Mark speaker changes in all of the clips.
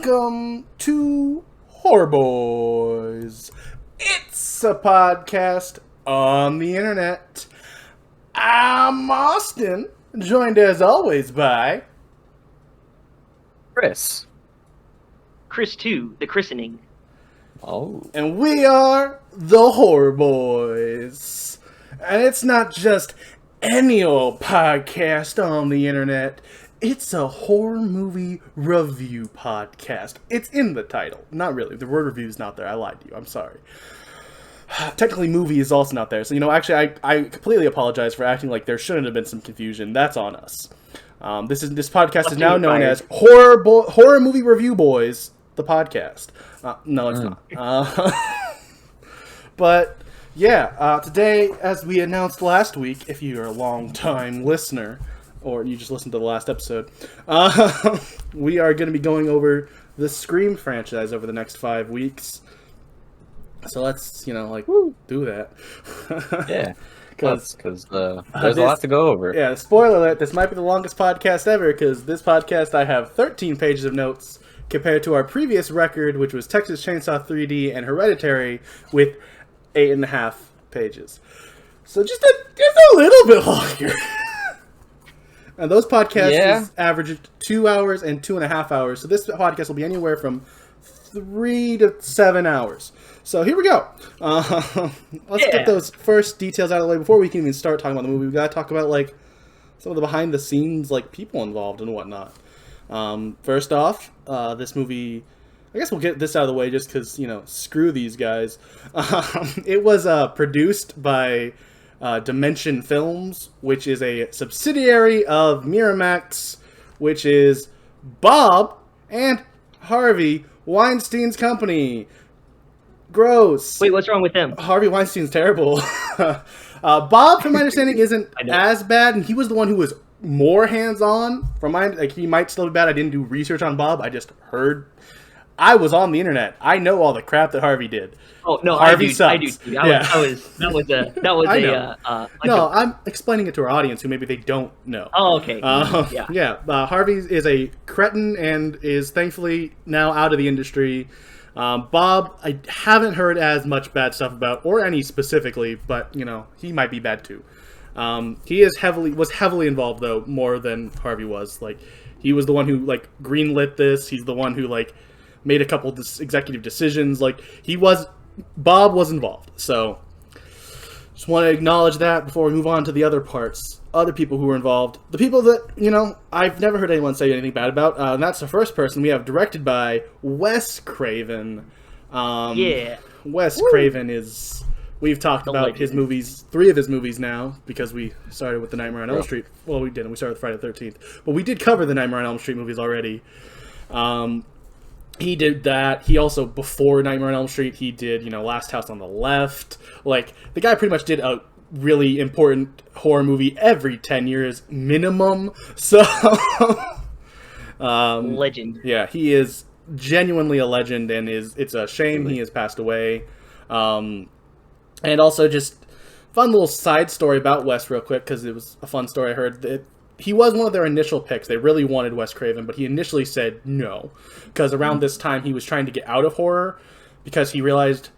Speaker 1: Welcome to Horror Bois. It's a podcast on the internet. I'm Austin, joined as always by
Speaker 2: Chris.
Speaker 3: Chris 2, the christening.
Speaker 2: Oh.
Speaker 1: And we are the Horror Bois. And it's not just any old podcast on the internet. It's a horror movie review podcast. It's in the title. Not really. The word review is not there. I lied to you. I'm sorry. Technically, movie is also not there. So, actually, I completely apologize for acting like there shouldn't have been some confusion. That's on us. This podcast is now known as Horror Movie Review Boys, the podcast. No, it's not. But, yeah, today, as we announced last week, if you're a long-time listener, or you just listened to the last episode, we are going to be going over the Scream franchise over the next 5 weeks. So let's, do that.
Speaker 2: Yeah, because there's a lot to go over.
Speaker 1: Yeah, spoiler alert, this might be the longest podcast ever, because this podcast I have 13 pages of notes, compared to our previous record, which was Texas Chainsaw 3D and Hereditary, with 8.5 pages. So just a little bit longer. And those podcasts average 2 hours and 2.5 hours. So this podcast will be anywhere from 3 to 7 hours. So here we go. Let's get those first details out of the way before we can even start talking about the movie. We got to talk about some of the behind the scenes people involved and whatnot. First off, this movie, I guess we'll get this out of the way just because screw these guys. It was produced by Dimension Films, which is a subsidiary of Miramax, which is Bob and Harvey Weinstein's company. Gross.
Speaker 3: Wait, what's wrong with them?
Speaker 1: Harvey Weinstein's terrible. Bob, from my understanding, isn't as bad, and he was the one who was more hands-on. He might still be bad. I didn't do research on Bob. I just heard. I was on the internet. I know all the crap that Harvey did.
Speaker 3: Oh no,
Speaker 1: Harvey
Speaker 3: I do.
Speaker 1: I'm explaining it to our audience who maybe they don't know.
Speaker 3: Oh, okay.
Speaker 1: Harvey is a cretin and is thankfully now out of the industry. Bob, I haven't heard as much bad stuff about, or any specifically, but he might be bad too. He was heavily involved though, more than Harvey was. He was the one who greenlit this. He's the one who made a couple executive decisions. Bob was involved. So just want to acknowledge that before we move on to the other parts. Other people who were involved. The people that, I've never heard anyone say anything bad about. And that's the first person we have, directed by Wes Craven. Wes Craven is... We've talked about his movies, 3 of his movies now, because we started with the Nightmare on Elm Street. Well, we didn't. We started with Friday the 13th. But we did cover the Nightmare on Elm Street movies already. He did that. He also, before Nightmare on Elm Street, he did, Last House on the Left. The guy pretty much did a really important horror movie every 10 years minimum. So,
Speaker 3: legend.
Speaker 1: Yeah, he is genuinely a legend, and it's a shame he has passed away. And also, just fun little side story about Wes real quick, because it was a fun story I heard. He was one of their initial picks. They really wanted Wes Craven, but he initially said no. Because around this time, he was trying to get out of horror, because he realized,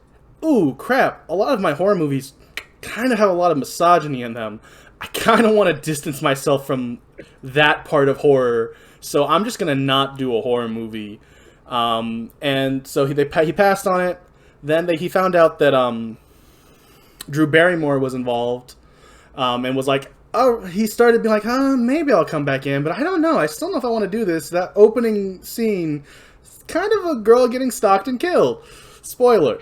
Speaker 1: ooh, crap, a lot of my horror movies kind of have a lot of misogyny in them. I kind of want to distance myself from that part of horror, so I'm just going to not do a horror movie. And so he passed on it. Then he found out that Drew Barrymore was involved, and was like, oh, he started being like, maybe I'll come back in, but I don't know. I still don't know if I want to do this. That opening scene, kind of a girl getting stalked and killed. Spoiler.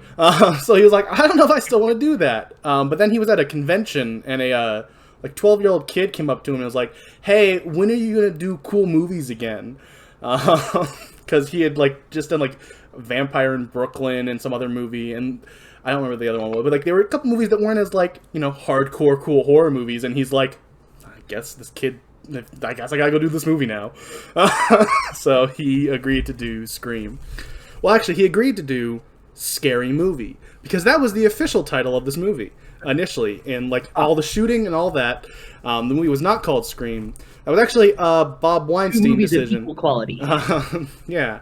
Speaker 1: So he was like, I don't know if I still want to do that. But then he was at a convention, and a 12-year-old kid came up to him and was like, hey, when are you going to do cool movies again? Because he had just done Vampire in Brooklyn and some other movie, and I don't remember the other one, but there were a couple movies that weren't as hardcore cool horror movies, and he's like, I guess I gotta go do this movie now. So he agreed to do Scream. Well, actually, he agreed to do Scary Movie, because that was the official title of this movie initially, and all the shooting and all that. The movie was not called Scream. That was actually a Bob Weinstein decision.
Speaker 3: Equal quality.
Speaker 1: Yeah.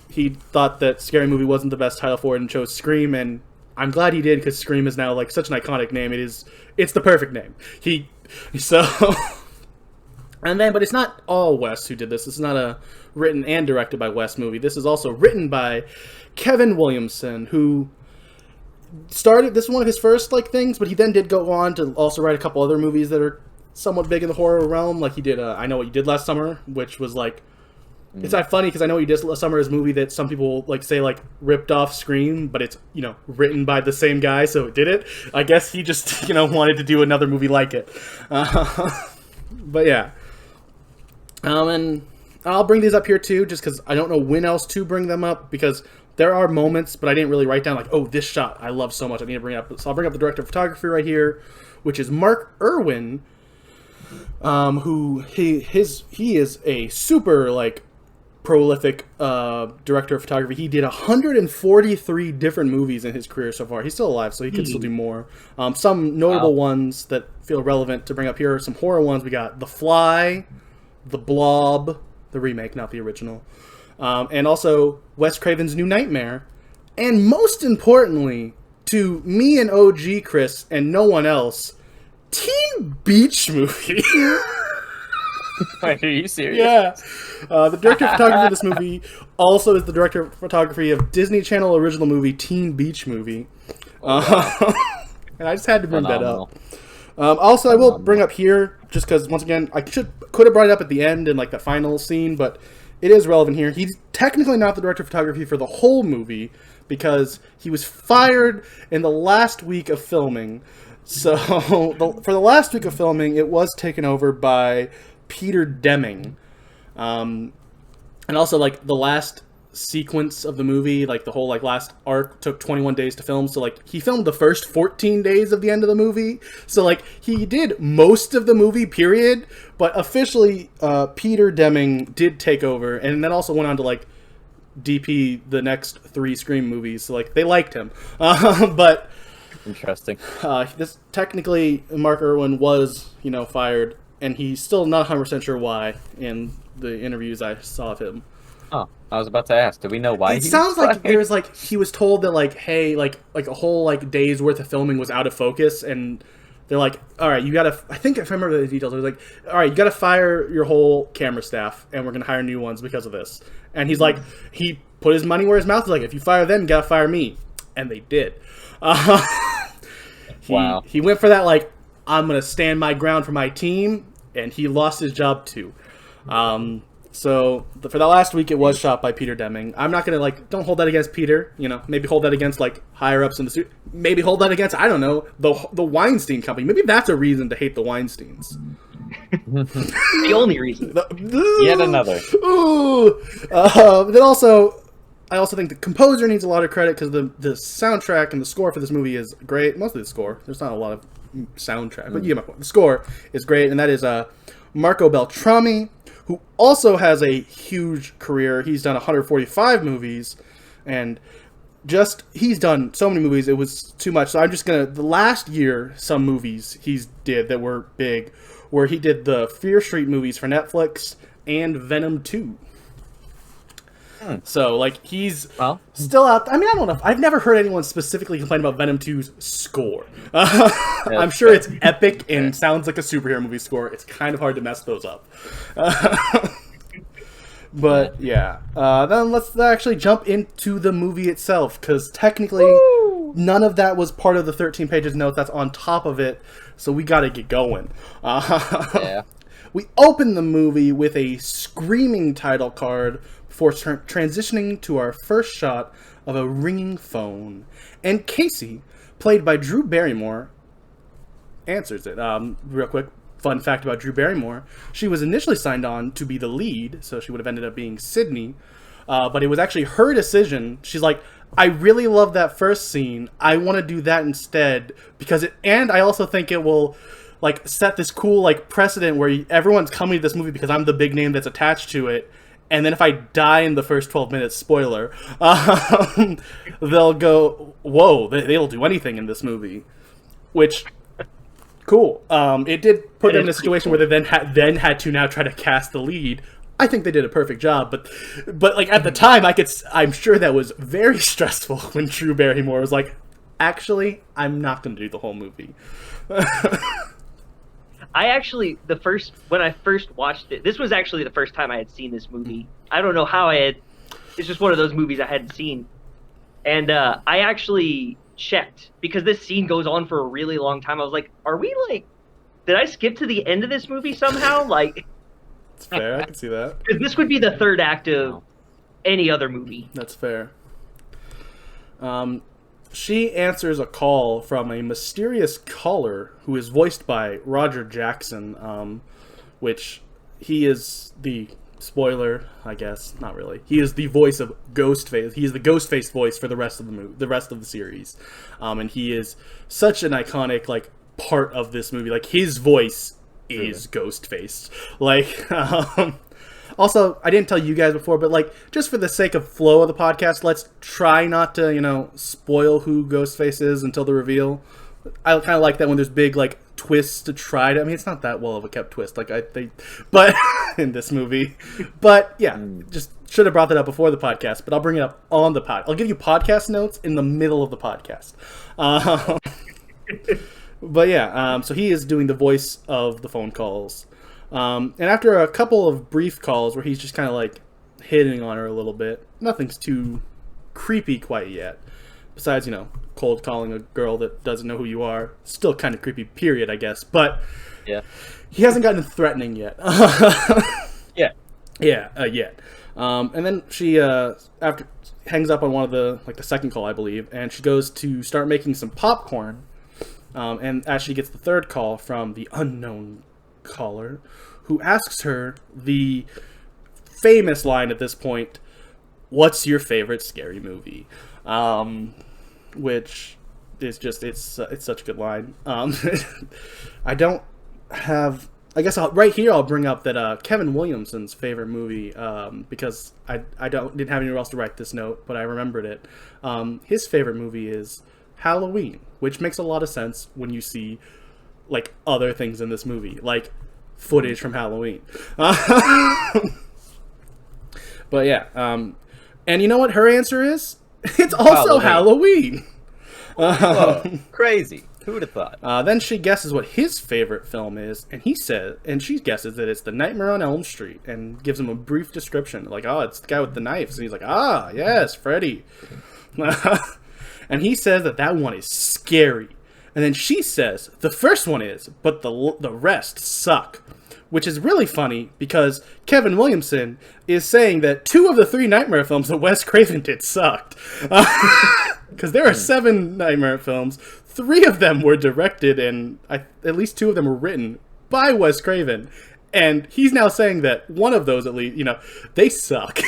Speaker 1: He thought that Scary Movie wasn't the best title for it and chose Scream, and I'm glad he did because Scream is now like such an iconic name. It's the perfect name. But it's not all Wes who did this. This is not a written and directed by Wes movie. This is also written by Kevin Williamson, who started, this is one of his first things, but he then did go on to also write a couple other movies that are somewhat big in the horror realm. Like he did I Know What You Did Last Summer, which was it's not funny because I Know What You Did Last Summer is a movie that some people say ripped off Scream, but it's written by the same guy, so it did it. I guess he just wanted to do another movie like it. But yeah. And I'll bring these up here too, just because I don't know when else to bring them up, because there are moments, but I didn't really write down this shot I love so much I need to bring it up. So I'll bring up the director of photography right here, which is Mark Irwin, who he is a super prolific director of photography. He did 143 different movies in his career so far. He's still alive, so he can still do more. Some notable ones that feel relevant to bring up here are some horror ones. We got The Fly, The Blob, the remake, not the original, and also Wes Craven's New Nightmare, and most importantly, to me and OG Chris and no one else, Teen Beach Movie.
Speaker 2: Wait, are you serious?
Speaker 1: Yeah. The director of photography of this movie also is the director of photography of Disney Channel original movie Teen Beach Movie. And I just had to bring that up. Also, I will bring up here, just because, once again, I could have brought it up at the end in the final scene, but it is relevant here. He's technically not the director of photography for the whole movie, because he was fired in the last week of filming. So, for the last week of filming, it was taken over by Peter Deming. And also, the last sequence of the movie, the whole last arc took 21 days to film, so he filmed the first 14 days of the end of the movie, so he did most of the movie, period, but officially Peter Deming did take over, and then also went on to DP the next 3 Scream movies, so they liked him. But
Speaker 2: interesting.
Speaker 1: This technically Mark Irwin was fired, and he's still not 100% sure why in the interviews I saw of him.
Speaker 2: Oh, I was about to ask. Do we know why?
Speaker 1: It sounds like there's he was told that hey, a whole day's worth of filming was out of focus, and they're all right, you gotta. I think if I remember the details, it was all right, you gotta fire your whole camera staff, and we're gonna hire new ones because of this. And he's he put his money where his mouth is. If you fire them, you gotta fire me, and they did.
Speaker 2: Wow.
Speaker 1: He went for that I'm gonna stand my ground for my team, and he lost his job too. So for that last week, it was shot by Peter Deming. I'm not gonna don't hold that against Peter. Maybe hold that against higher ups in the studio. Maybe hold that against, I don't know, the Weinstein Company. Maybe that's a reason to hate the Weinsteins.
Speaker 3: The only reason.
Speaker 2: Yet another.
Speaker 1: Then also, I also think the composer needs a lot of credit, because the soundtrack and the score for this movie is great. Mostly the score. There's not a lot of soundtrack, but you get my point. The score is great, and that is Marco Beltrami, who also has a huge career. He's done 145 movies, and he's done so many movies, it was too much. So I'm just the last year, some movies he's did that were big, where he did the Fear Street movies for Netflix and Venom 2. So, he's still out. I mean, I don't know. I've never heard anyone specifically complain about Venom 2's score. I'm sure it's epic and sounds like a superhero movie score. It's kind of hard to mess those up. But, yeah. Then let's actually jump into the movie itself, because technically none of that was part of the 13 pages note that's on top of it, so we gotta get going.
Speaker 2: Yeah.
Speaker 1: We open the movie with a screaming title card before transitioning to our first shot of a ringing phone. And Casey, played by Drew Barrymore, answers it. Real quick, fun fact about Drew Barrymore. She was initially signed on to be the lead, so she would have ended up being Sydney. But it was actually her decision. She's I really love that first scene. I want to do that instead, because and I also think it will set this cool precedent where everyone's coming to this movie because I'm the big name that's attached to it. And then if I die in the first 12 minutes, spoiler, they'll go, whoa, they'll do anything in this movie. Which, cool. It did put them in a situation where they then had to now try to cast the lead. I think they did a perfect job, but like at the time, I'm sure that was very stressful when Drew Barrymore was like, actually, I'm not going to do the whole movie.
Speaker 3: I actually, when I first watched it, this was actually the first time I had seen this movie. I don't know how it's just one of those movies I hadn't seen. And I actually checked, because this scene goes on for a really long time. I was like, did I skip to the end of this movie somehow? Like,
Speaker 1: it's fair, I can see that.
Speaker 3: Because this would be the third act of any other movie.
Speaker 1: That's fair. She answers a call from a mysterious caller who is voiced by Roger Jackson, which he is the spoiler, I guess, not really. He is the voice of Ghostface. He is the Ghostface voice for the rest of the rest of the series, and he is such an iconic like part of this movie. Like his voice is Ghostface. Like. Also, I didn't tell you guys before, but like just for the sake of flow of the podcast, let's try not to, spoil who Ghostface is until the reveal. I kind of like that when there's big like twists to try to. I mean, it's not that well of a kept twist, like but in this movie. But yeah, just should have brought that up before the podcast. But I'll bring it up on the pod. I'll give you podcast notes in the middle of the podcast. But yeah, so he is doing the voice of the phone calls. And after a couple of brief calls where he's just kind of like hitting on her a little bit, nothing's too creepy quite yet. Besides, cold calling a girl that doesn't know who you are. Still kind of creepy, period, I guess. But
Speaker 2: yeah,
Speaker 1: he hasn't gotten threatening yet.
Speaker 2: Yeah.
Speaker 1: Yet. And then she after hangs up on one of the second call, I believe, and she goes to start making some popcorn. And as she gets the third call from the unknown caller, who asks her the famous line at this point, "What's your favorite scary movie?" Which is just it's such a good line. I don't have. I guess right here I'll bring up that Kevin Williamson's favorite movie, because I didn't have anywhere else to write this note, but I remembered it. His favorite movie is Halloween, which makes a lot of sense when you see like other things in this movie, like footage from Halloween. But yeah, and you know what her answer is? It's also Halloween.
Speaker 2: Whoa, crazy. Who would have thought?
Speaker 1: Then she guesses what his favorite film is, and she guesses that it's The Nightmare on Elm Street, and gives him a brief description, like, oh, it's the guy with the knives, and he's like, ah, yes, Freddy. And he says that one is scary. And then she says, the first one is, but the rest suck. Which is really funny, because Kevin Williamson is saying that 2 of the 3 Nightmare films that Wes Craven did sucked. Because there are 7 Nightmare films. 3 of them were directed, and at least 2 of them were written by Wes Craven. And he's now saying that one of those, at least, they suck.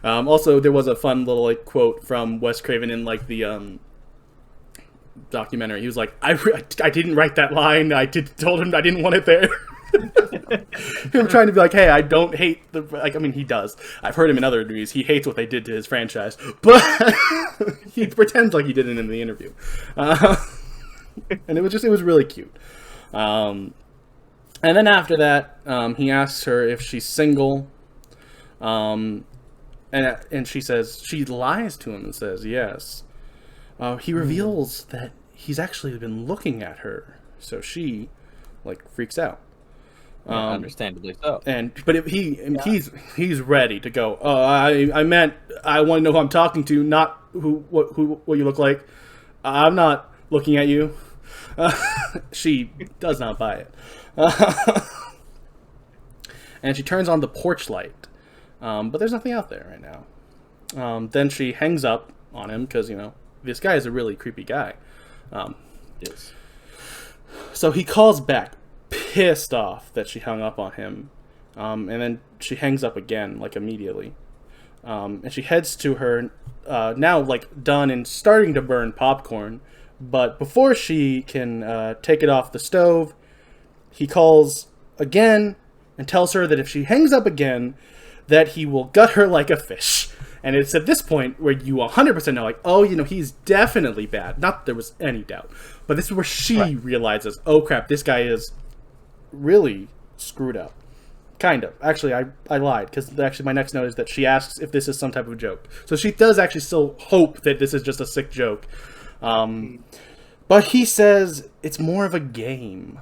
Speaker 1: Also, there was a fun little quote from Wes Craven in the documentary. He was like, I didn't write that line. Told him I didn't want it there. Him trying to be like, hey, I don't hate he does. I've heard him in other interviews. He hates what they did to his franchise, but he pretends like he didn't in the interview. And it was really cute. And then after that, he asks her if she's single. And she says, she lies to him and says yes. He reveals that he's actually been looking at her, so she freaks out.
Speaker 2: Understandably so.
Speaker 1: He's ready to go. I meant I want to know who I'm talking to, not what you look like. I'm not looking at you. She does not buy it. And she turns on the porch light, but there's nothing out there right now. Then she hangs up on him because this guy is a really creepy guy.
Speaker 2: Yes.
Speaker 1: So he calls back, pissed off that she hung up on him. And then she hangs up again, immediately. And she heads to her, now, done and starting to burn popcorn. But before she can take it off the stove, he calls again and tells her that if she hangs up again, that he will gut her like a fish. And it's at this point where you 100% know, he's definitely bad. Not that there was any doubt. But this is where she realizes, oh crap, this guy is really screwed up. Kind of. Actually, I lied, because actually my next note is that she asks if this is some type of joke. So she does actually still hope that this is just a sick joke. But he says it's more of a game.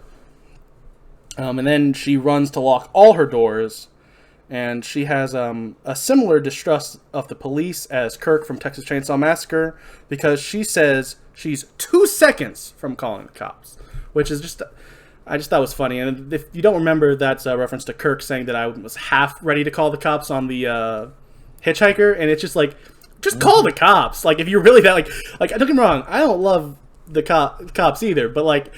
Speaker 1: And then she runs to lock all her doors, and she has a similar distrust of the police as Kirk from Texas Chainsaw Massacre, because she says she's 2 seconds from calling the cops, which is just... I just thought was funny. And if you don't remember, that's a reference to Kirk saying that I was half ready to call the cops on the hitchhiker. And it's just like, just call the cops. Like, if you're really that, like don't get me wrong, I don't love the cops either. But, like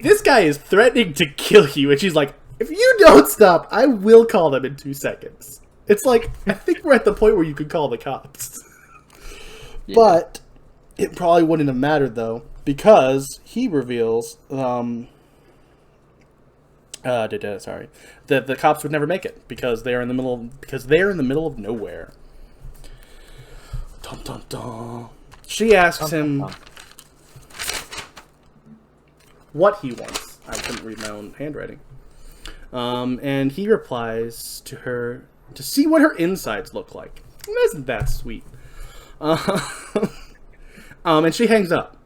Speaker 1: this guy is threatening to kill you. And she's like, if you don't stop, I will call them in 2 seconds. It's like, I think we're at the point where you could call the cops. Yeah. But it probably wouldn't have mattered, though, because he reveals... that the cops would never make it because they're in the middle of nowhere. Dun, dun, dun. She asks him what he wants. I couldn't read my own handwriting. And he replies to her to see what her insides look like. Isn't that sweet? And she hangs up.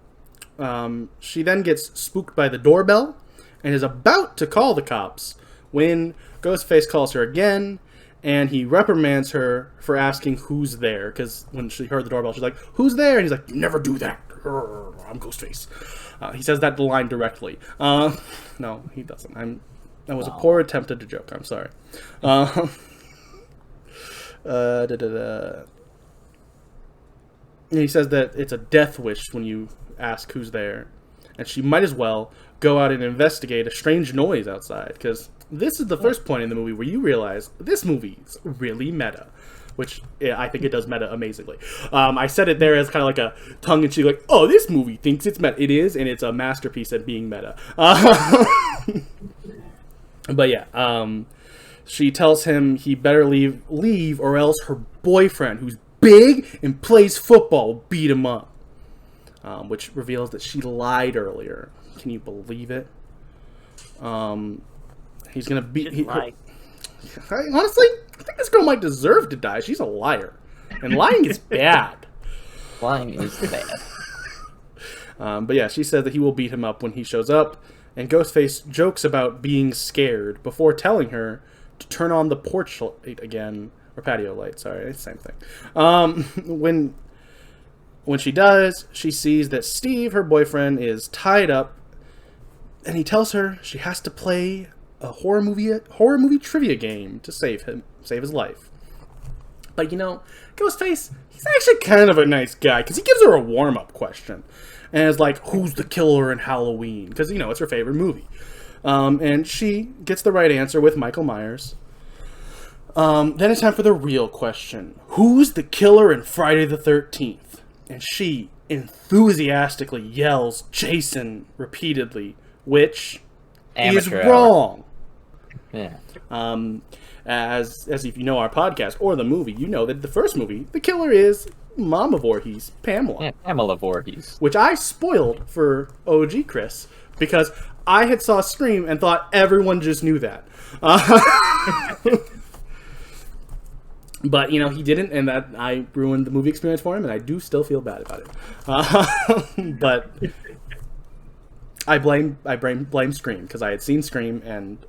Speaker 1: She then gets spooked by the doorbell and is about to call the cops when Ghostface calls her again, and he reprimands her for asking who's there, because when she heard the doorbell, she's like, who's there? And he's like, you never do that. I'm Ghostface. He says that line directly. No, he doesn't. That was a poor attempt at a joke. I'm sorry. And he says that it's a death wish when you ask who's there, and she might as well go out and investigate a strange noise outside, because this is the first point in the movie where you realize this movie's really meta, which I think it does meta amazingly. I said it there as kind of like a tongue-in-cheek, like, oh, this movie thinks it's meta. It is, and it's a masterpiece at being meta. But yeah, she tells him he better leave, or else her boyfriend, who's big and plays football, will beat him up. Which reveals that she lied earlier. Can you believe it? He's gonna beat. Honestly, I think this girl might deserve to die. She's a liar, and lying is bad.
Speaker 2: Lying is bad.
Speaker 1: But yeah, she said that he will beat him up when he shows up, and Ghostface jokes about being scared before telling her to turn on the porch light again, or patio light. Sorry, it's the same thing. When she does, she sees that Steve, her boyfriend, is tied up, and he tells her she has to play a horror movie trivia game to save his life. But Ghostface, he's actually kind of a nice guy, because he gives her a warm-up question, and is like, who's the killer in Halloween? Because, it's her favorite movie. And she gets the right answer with Michael Myers. Then it's time for the real question. Who's the killer in Friday the 13th? And she enthusiastically yells Jason repeatedly, which is wrong.
Speaker 2: Yeah.
Speaker 1: As if you know our podcast or the movie, you know that the first movie, the killer is Mama Voorhees, Pamela.
Speaker 2: Yeah, Pamela Voorhees.
Speaker 1: Which I spoiled for OG Chris, because I had saw Scream and thought everyone just knew that. But, he didn't, and that I ruined the movie experience for him, and I do still feel bad about it. But I blame Scream, because I had seen Scream and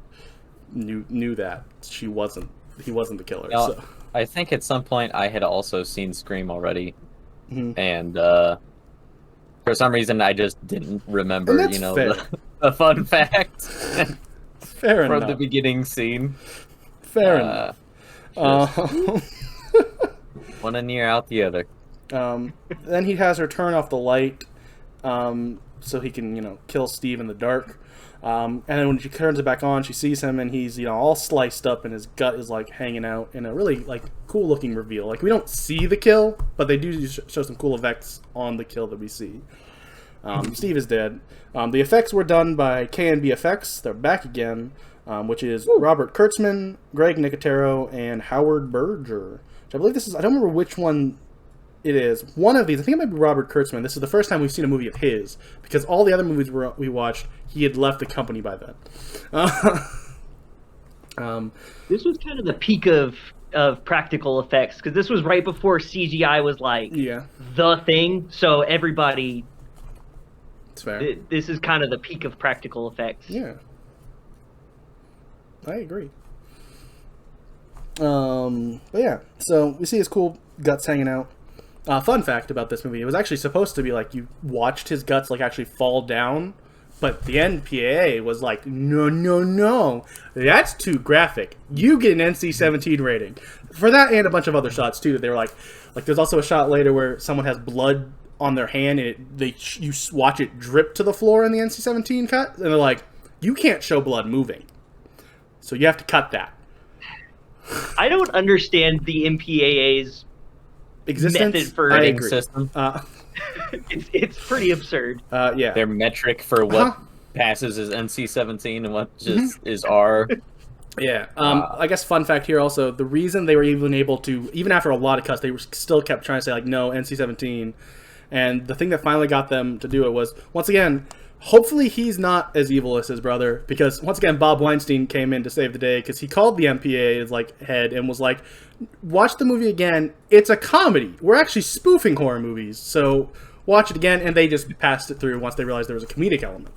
Speaker 1: knew that he wasn't the killer.
Speaker 2: Now,
Speaker 1: so.
Speaker 2: I think at some point I had also seen Scream already, and for some reason I just didn't remember, the fun fact
Speaker 1: Fair
Speaker 2: from
Speaker 1: enough.
Speaker 2: the beginning scene.
Speaker 1: Fair enough.
Speaker 2: One in ear, out the other.
Speaker 1: Then he has her turn off the light so he can, kill Steve in the dark. And then when she turns it back on, she sees him, and he's, all sliced up, and his gut is, hanging out in a really, cool-looking reveal. We don't see the kill, but they do show some cool effects on the kill that we see. Steve is dead. The effects were done by K&B Effects. They're back again, which is Robert Kurtzman, Greg Nicotero, and Howard Berger. Which I believe this is... I don't remember which one it is. One of these, I think it might be Robert Kurtzman. This is the first time we've seen a movie of his, because all the other movies we watched, he had left the company by then.
Speaker 3: This was kind of the peak of practical effects, because this was right before CGI was like the thing. So everybody,
Speaker 1: it's fair.
Speaker 3: This is kind of the peak of practical effects.
Speaker 1: Yeah, I agree. But yeah, so we see his cool guts hanging out. Fun fact about this movie: it was actually supposed to be like you watched his guts like actually fall down. But the NPAA was like, no, that's too graphic. You get an NC-17 rating. For that and a bunch of other shots, too. They were like there's also a shot later where someone has blood on their hand and you watch it drip to the floor in the NC-17 cut. And they're like, you can't show blood moving. So you have to cut that.
Speaker 3: I don't understand the MPAA's
Speaker 1: existence
Speaker 3: method for
Speaker 1: rating
Speaker 2: system.
Speaker 3: It's pretty absurd.
Speaker 1: Yeah.
Speaker 2: Their metric for what passes is NC-17 and what just is R.
Speaker 1: Yeah. I guess fun fact here also, the reason they were even able to, even after a lot of cuts, they were still kept trying to say like, no, NC-17. And the thing that finally got them to do it was, once again, hopefully he's not as evil as his brother, because once again, Bob Weinstein came in to save the day because he called the MPA as like head and was like, watch the movie again. It's a comedy. We're actually spoofing horror movies. So watch it again. And they just passed it through once they realized there was a comedic element.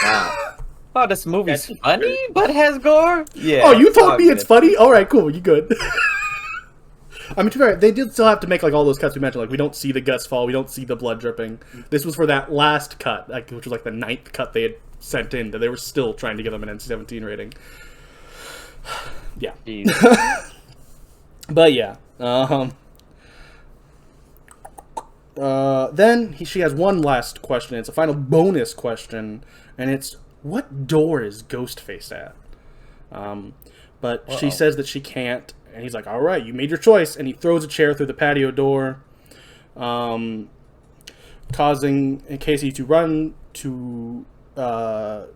Speaker 2: Wow. Oh, this movie's funny, but has gore? Yeah.
Speaker 1: Oh, you told me it's funny? All right, cool. You good. I mean, to be fair, they did still have to make like all those cuts we mentioned. Like, we don't see the guts fall. We don't see the blood dripping. This was for that last cut, like, which was like the 9th cut they had sent in, that they were still trying to give them an NC-17 rating. Yeah. But yeah. Then she has one last question. It's a final bonus question, and it's, what door is Ghostface at? But she says that she can't, and he's like, all right, you made your choice, and he throws a chair through the patio door, causing Casey to run to the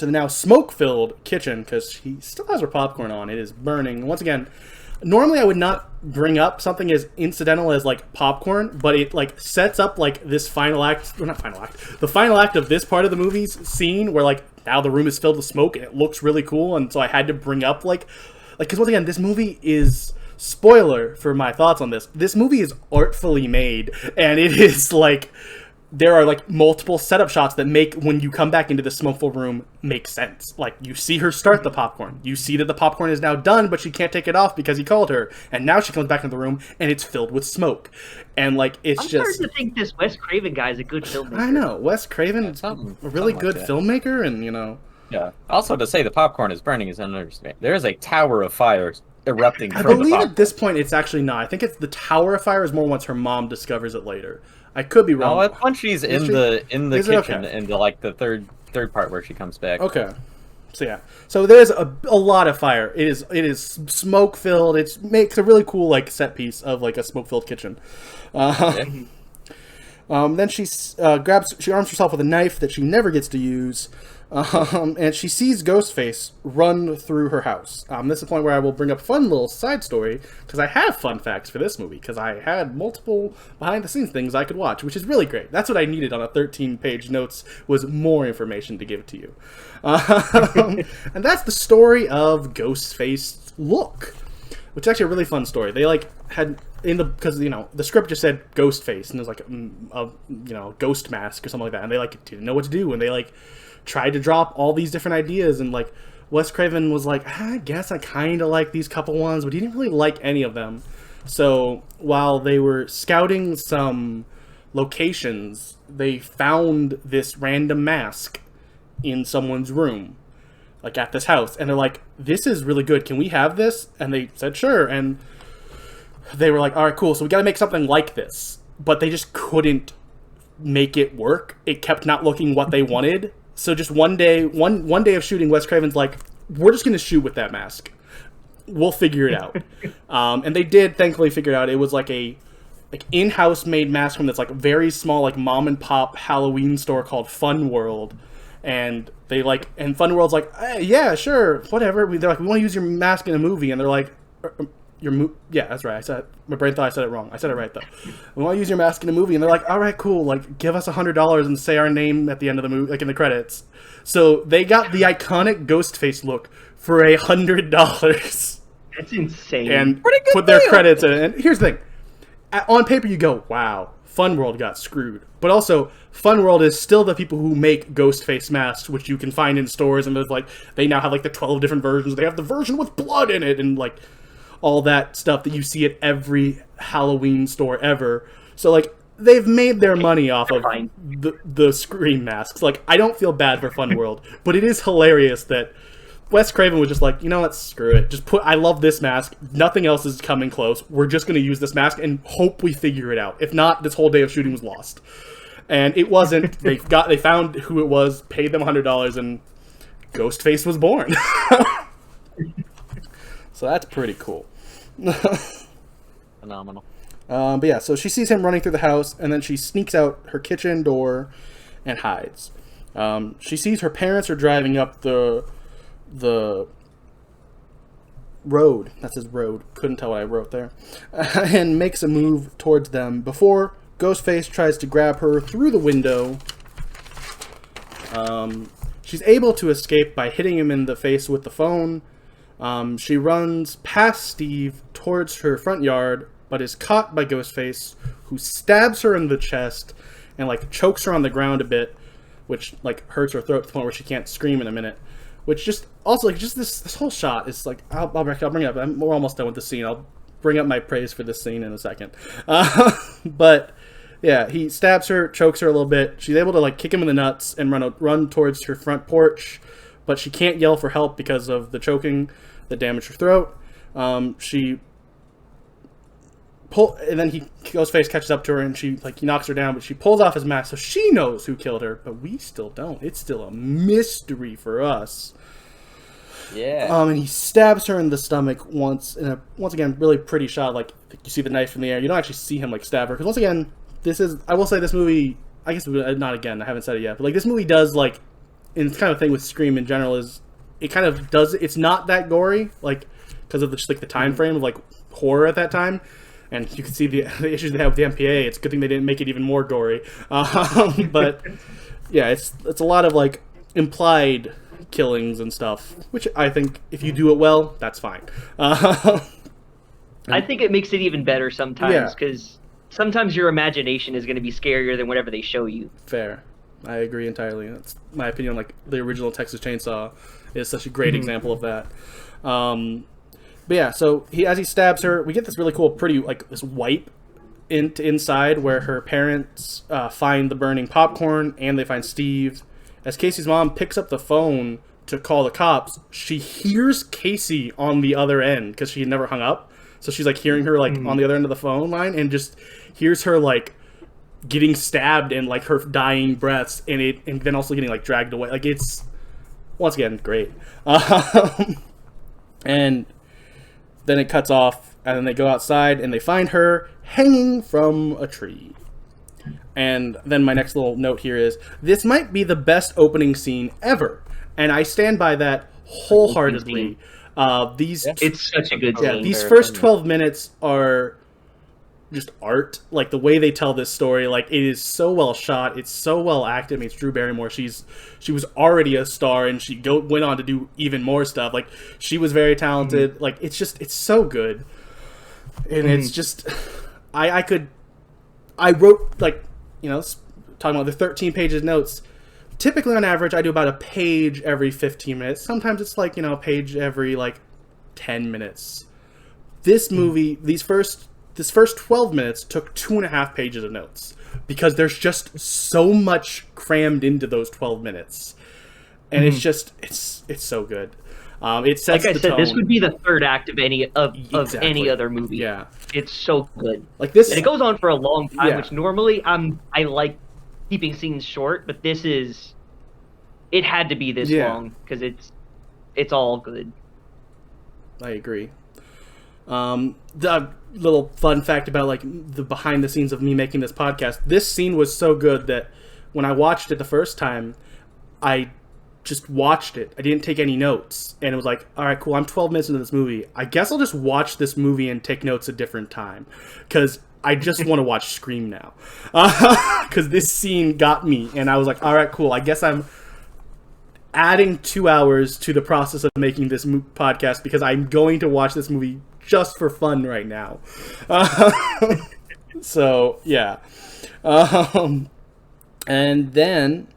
Speaker 1: now smoke-filled kitchen, because he still has her popcorn on. It is burning. Once again, normally I would not bring up something as incidental as like popcorn, but it like sets up like this final act, or not final act, the final act of this part of the movie's scene where like now the room is filled with smoke and it looks really cool, and so I had to bring up like because once again, this movie is, spoiler for my thoughts on this movie is artfully made, and it is like, there are like multiple setup shots that make, when you come back into the smoke-filled room, make sense. Like, you see her start the popcorn. You see that the popcorn is now done, but she can't take it off because he called her. And now she comes back into the room, and it's filled with smoke. And like, I'm
Speaker 3: starting to think this Wes Craven guy is a good filmmaker.
Speaker 1: I know. Wes Craven is a really good filmmaker, and you know.
Speaker 2: Yeah. Also, to say the popcorn is burning is an understatement. There is a tower of fire erupting from the popcorn.
Speaker 1: I believe at this point it's actually not. I think it's the tower of fire is more once her mom discovers it later. I could be wrong.
Speaker 2: Oh, it's when she's in the kitchen, in the like the third part where she comes back.
Speaker 1: Okay. So yeah. So there's a lot of fire. It is smoke filled. It makes a really cool like set piece of like a smoke filled kitchen. Then she arms herself with a knife that she never gets to use. And she sees Ghostface run through her house. This is the point where I will bring up a fun little side story, because I have fun facts for this movie, because I had multiple behind-the-scenes things I could watch, which is really great. That's what I needed on a 13-page notes, was more information to give to you. And that's the story of Ghostface's look, which is actually a really fun story. They like had because the script just said Ghostface, and there's like a ghost mask or something like that, and they like didn't know what to do, and they like tried to drop all these different ideas, and like Wes Craven was like, I guess I kind of like these couple ones, but he didn't really like any of them. So while they were scouting some locations, they found this random mask in someone's room, like at this house, and they're like, this is really good, can we have this? And they said sure, and they were like, all right, cool, so we gotta make something like this. But they just couldn't make it work. It kept not looking what they wanted. So just one day of shooting, Wes Craven's like, we're just going to shoot with that mask. We'll figure it out. And they did thankfully figure it out. It was like a in-house made mask from this like very small like mom and pop Halloween store called Fun World. And and Fun World's like, hey, yeah, sure, whatever. They're like, we want to use your mask in a movie. And they're like, yeah, that's right. My brain thought I said it wrong. I said it right though. We want to use your mask in a movie, and they're like, all right, cool. Like, give us $100 and say our name at the end of the movie, like in the credits. So they got the iconic Ghostface look for $100
Speaker 3: That's insane.
Speaker 1: and put their credits in it. And here's the thing. On paper, you go, wow, Fun World got screwed. But also, Fun World is still the people who make Ghostface masks, which you can find in stores. And there's like, they now have like the 12 different versions. They have the version with blood in it and like all that stuff that you see at every Halloween store ever. So like, they've made their money off of the Scream masks. Like, I don't feel bad for Fun World, but it is hilarious that Wes Craven was just like, you know what, screw it. I love this mask. Nothing else is coming close. We're just going to use this mask and hope we figure it out. If not, this whole day of shooting was lost. And it wasn't. They found who it was, paid them $100, and Ghostface was born. So that's pretty cool.
Speaker 2: Phenomenal.
Speaker 1: But yeah, so she sees him running through the house, and then she sneaks out her kitchen door and hides. She sees her parents are driving up the road. That says road. Couldn't tell what I wrote there. And makes a move towards them before Ghostface tries to grab her through the window. She's able to escape by hitting him in the face with the phone. She runs past Steve towards her front yard, but is caught by Ghostface, who stabs her in the chest and like chokes her on the ground a bit, which like hurts her throat to the point where she can't scream in a minute. Which just also like just this whole shot is like I'll bring it up. We're almost done with the scene. I'll bring up my praise for this scene in a second. But yeah, he stabs her, chokes her a little bit. She's able to like kick him in the nuts and run towards her front porch, but she can't yell for help because of the choking that damaged her throat. And then Ghostface catches up to her and he knocks her down, but she pulls off his mask so she knows who killed her, but we still don't. It's still a mystery for us.
Speaker 2: Yeah.
Speaker 1: And he stabs her in the stomach once again, really pretty shot. Like, you see the knife in the air. You don't actually see him like stab her, because once again, I will say this movie, I guess not again, I haven't said it yet, but like this movie does like, and it's kind of thing with Scream in general is it kind of does, it's not that gory, like because of just like the time frame of like horror at that time. And you can see the issues they have with the MPA. It's a good thing they didn't make it even more gory. But yeah, it's a lot of like implied killings and stuff, which I think if you do it well, that's fine.
Speaker 3: I think it makes it even better sometimes, because sometimes your imagination is going to be scarier than whatever they show you.
Speaker 1: Fair. I agree entirely. That's my opinion. Like the original Texas Chainsaw is such a great example of that. But yeah, so as he stabs her, we get this really cool, pretty, like, this wipe inside where her parents find the burning popcorn and they find Steve. As Casey's mom picks up the phone to call the cops, she hears Casey on the other end because she had never hung up. So she's, like, hearing her, like, on the other end of the phone line and just hears her, like, getting stabbed and, like, her dying breaths and then also getting, like, dragged away. Like, it's, once again, great. And then it cuts off, and then they go outside, and they find her hanging from a tree. And then my next little note here is, this might be the best opening scene ever. And I stand by that wholeheartedly.
Speaker 3: It's such a good scene.
Speaker 1: Yeah, these first 12 minutes are just art. Like, the way they tell this story, like, it is so well shot. It's so well acted. I mean, it's Drew Barrymore. She was already a star, and she went on to do even more stuff. Like, she was very talented. Like, it's so good. And it's just, I wrote, like, you know, talking about the 13 pages of notes. Typically, on average, I do about a page every 15 minutes. Sometimes it's like, you know, a page every, like, 10 minutes. This movie, this first 12 minutes took 2.5 pages of notes because there's just so much crammed into those 12 minutes. And it's just, it's so good. It sets
Speaker 3: like I
Speaker 1: the
Speaker 3: said,
Speaker 1: tone.
Speaker 3: this would be the third act of any other movie.
Speaker 1: Yeah.
Speaker 3: It's so good.
Speaker 1: Like this,
Speaker 3: and it goes on for a long time,
Speaker 1: Yeah.
Speaker 3: which normally I like keeping scenes short, but it had to be this long because it's all good.
Speaker 1: I agree. The little fun fact about like the behind the scenes of me making this podcast, this scene was so good that when I watched it the first time, I just watched it. I didn't take any notes, and it was like, all right, cool, I'm 12 minutes into this movie. I guess I'll just watch this movie and take notes a different time, because I just want to watch Scream now. Because this scene got me, and I was like, all right, cool, I guess I'm adding 2 hours to the process of making this podcast because I'm going to watch this movie just for fun right now. So, yeah. And then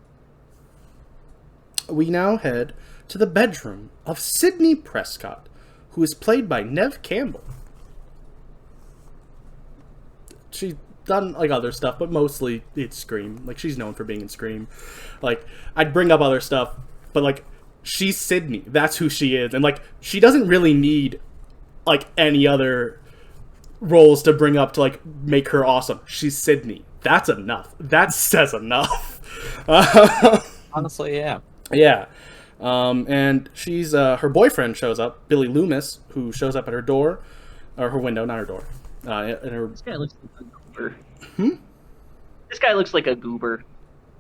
Speaker 1: we now head to the bedroom of Sidney Prescott, who is played by Neve Campbell. She's done like other stuff, but mostly it's Scream. Like, she's known for being in Scream. Like, I'd bring up other stuff, but like, she's Sidney. That's who she is. And like, she doesn't really need like any other roles to bring up to like make her awesome. She's Sidney. That's enough. That says enough.
Speaker 2: Honestly, yeah.
Speaker 1: Yeah. And she's her boyfriend shows up, Billy Loomis, who shows up at her door, or her window, not her door.
Speaker 3: This guy looks like a goober. This guy looks like a goober.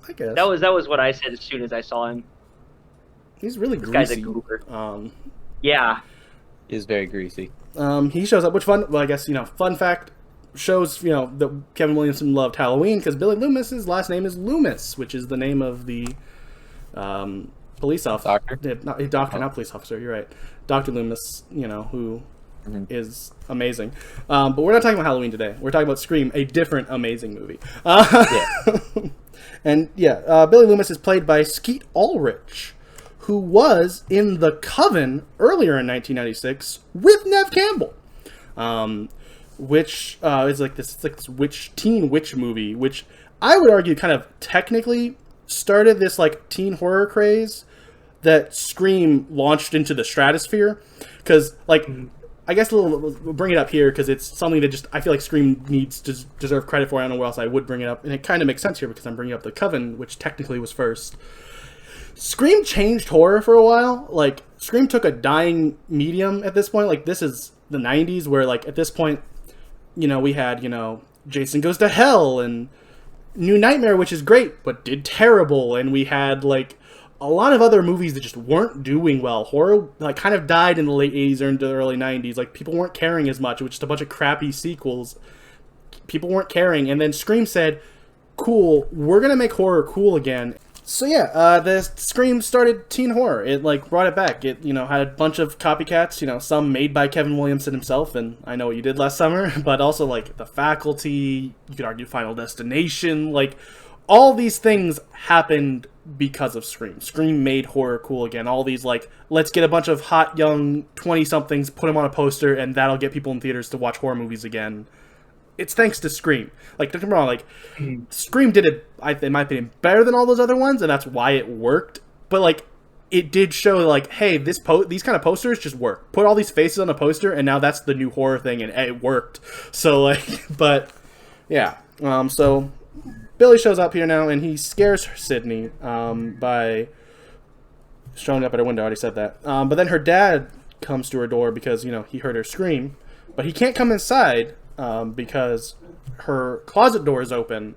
Speaker 1: I guess
Speaker 3: that was what I said as soon as I saw him.
Speaker 1: He's really
Speaker 3: this
Speaker 1: greasy.
Speaker 3: Guy's a goober. Yeah.
Speaker 2: He's very greasy.
Speaker 1: He shows up, which I guess, fun fact, shows, that Kevin Williamson loved Halloween, because Billy Loomis's last name is Loomis, which is the name of the police officer. Doctor? Not police officer, you're right. Dr. Loomis, who is amazing. But we're not talking about Halloween today. We're talking about Scream, a different amazing movie. And Billy Loomis is played by Skeet Ulrich, who was in The Coven earlier in 1996 with Neve Campbell, which is like this teen witch movie, which I would argue kind of technically started this like teen horror craze that Scream launched into the stratosphere. Because like, I guess we'll bring it up here because it's something that just I feel like Scream needs to deserve credit for. I don't know where else I would bring it up, and it kind of makes sense here because I'm bringing up The Coven, which technically was first. Scream changed horror for a while. Like, Scream took a dying medium at this point. Like, this is the 90s where, like, at this point, we had, Jason Goes to Hell and New Nightmare, which is great, but did terrible. And we had, like, a lot of other movies that just weren't doing well. Horror, like, kind of died in the late 80s or into the early 90s. Like, people weren't caring as much. It was just a bunch of crappy sequels. People weren't caring. And then Scream said, cool, we're going to make horror cool again. So the Scream started teen horror. It like brought it back. It had a bunch of copycats. Some made by Kevin Williamson himself, and I Know What You Did Last Summer. But also like The Faculty. You could argue Final Destination. Like all these things happened because of Scream. Scream made horror cool again. All these like let's get a bunch of hot young 20-somethings, put them on a poster, and that'll get people in theaters to watch horror movies again. It's thanks to Scream. Like, don't get me wrong, like, Scream did it, in my opinion, better than all those other ones, and that's why it worked. But, like, it did show, like, hey, these kind of posters just work. Put all these faces on a poster, and now that's the new horror thing, and it worked. So, like, but, yeah. So, Billy shows up here now, and he scares Sidney by showing up at her window. I already said that. But then her dad comes to her door because, he heard her scream. But he can't come inside because her closet door is open,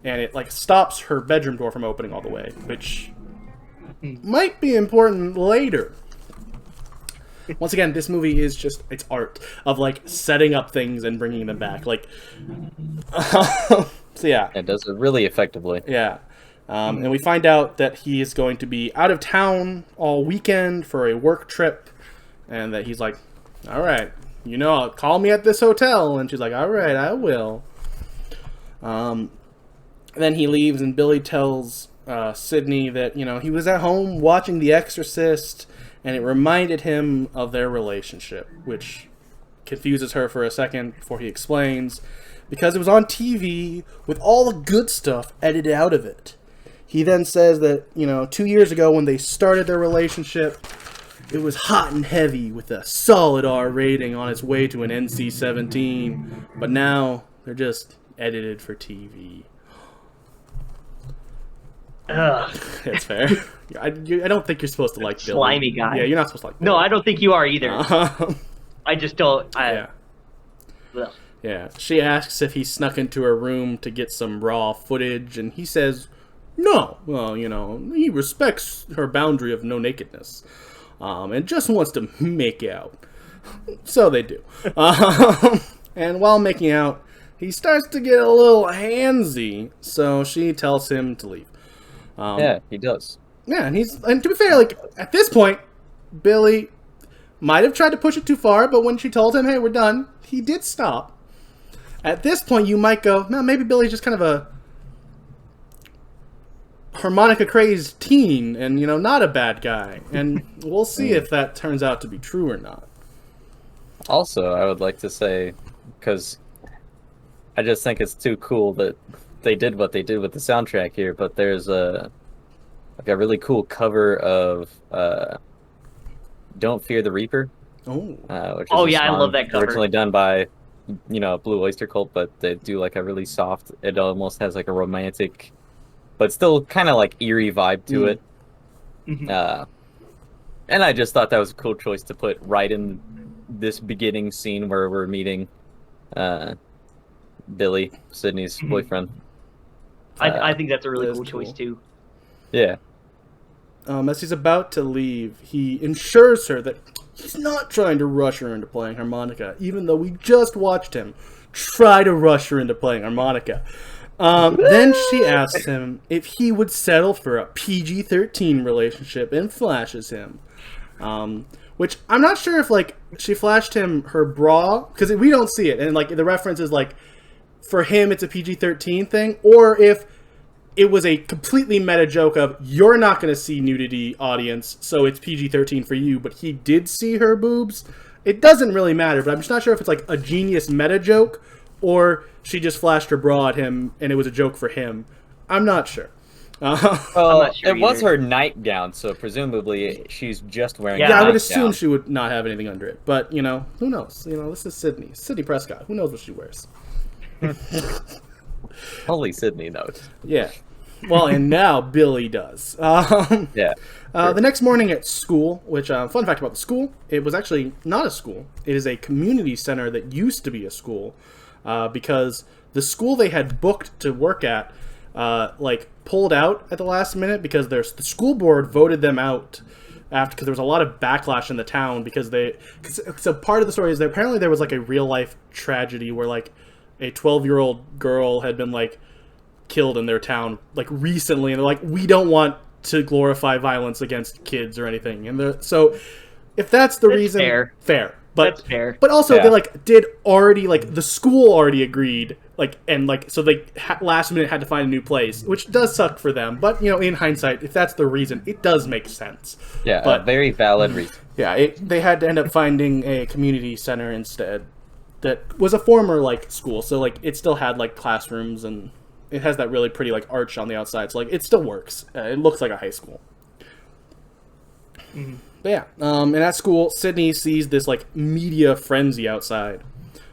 Speaker 1: and it like stops her bedroom door from opening all the way, which might be important later. Once again, this movie is just it's art of like setting up things and bringing them back. Like, so yeah,
Speaker 2: it does it really effectively.
Speaker 1: Yeah, and we find out that he is going to be out of town all weekend for a work trip, and that he's like, all right. Call me at this hotel. And she's like, all right, I will. Then he leaves, and Billy tells Sidney that, he was at home watching The Exorcist, and it reminded him of their relationship, which confuses her for a second before he explains, because it was on TV with all the good stuff edited out of it. He then says that, 2 years ago when they started their relationship, it was hot and heavy with a solid R rating on its way to an NC-17, but now they're just edited for TV.
Speaker 3: Ugh.
Speaker 1: That's fair. I don't think you're supposed to like Billy.
Speaker 3: Slimy guy.
Speaker 1: Yeah, you're not supposed to like Billy.
Speaker 3: No, I don't think you are either. I just don't.
Speaker 1: Yeah. Yeah. She asks if he snuck into her room to get some raw footage, and he says, no. Well, he respects her boundary of no nakedness. And just wants to make out. So they do. And while making out, he starts to get a little handsy, so she tells him to leave.
Speaker 2: Yeah, he does.
Speaker 1: Yeah, and to be fair, like, at this point, Billy might have tried to push it too far, but when she told him, hey, we're done, he did stop. At this point, you might go, no, maybe Billy's just kind of a harmonica-crazed teen and, not a bad guy. And we'll see if that turns out to be true or not.
Speaker 2: Also, I would like to say, because I just think it's too cool that they did what they did with the soundtrack here, but there's a really cool cover of Don't Fear the Reaper.
Speaker 1: Oh.
Speaker 2: Which is
Speaker 3: I love that cover.
Speaker 2: Originally done by, Blue Oyster Cult, but they do like a really soft, it almost has like a romantic, but still kind of like eerie vibe to it. Mm-hmm. And I just thought that was a cool choice to put right in this beginning scene where we're meeting Billy, Sydney's boyfriend.
Speaker 3: I think that's a really cool choice too.
Speaker 2: Yeah.
Speaker 1: As he's about to leave, he assures her that he's not trying to rush her into playing harmonica, even though we just watched him try to rush her into playing harmonica. Then she asks him if he would settle for a PG-13 relationship and flashes him. Which I'm not sure if, like, she flashed him her bra, because we don't see it, and, like, the reference is, like, for him it's a PG-13 thing, or if it was a completely meta joke of, you're not going to see nudity, audience, so it's PG-13 for you, but he did see her boobs. It doesn't really matter, but I'm just not sure if it's, like, a genius meta joke, or she just flashed her bra at him, and it was a joke for him. I'm not sure.
Speaker 2: Well, it was her nightgown, so presumably she's just wearing.
Speaker 1: Yeah, I would assume she would not have anything under it. But who knows? This is Sydney Prescott. Who knows what she wears?
Speaker 2: Only Sydney knows.
Speaker 1: Yeah. Well, and now Billy does.
Speaker 2: Yeah. Sure.
Speaker 1: The next morning at school, which fun fact about the school, it was actually not a school. It is a community center that used to be a school, because the school they had booked to work at, pulled out at the last minute because the school board voted them out because there was a lot of backlash in the town so part of the story is that apparently there was like a real life tragedy where like a 12-year-old girl had been like killed in their town like recently, and they're like, we don't want to glorify violence against kids or anything, and so if that's the reason, fair. But
Speaker 3: that's fair.
Speaker 1: But also, they did already the school already agreed, so they last minute had to find a new place, which does suck for them. But in hindsight, if that's the reason, it does make sense.
Speaker 2: Yeah,
Speaker 1: but
Speaker 2: a very valid reason.
Speaker 1: Yeah, they had to end up finding a community center instead that was a former school, so it still had classrooms, and it has that really pretty arch on the outside, so it still works. It looks like a high school. Mm-hmm. But yeah, and at school, Sydney sees this media frenzy outside.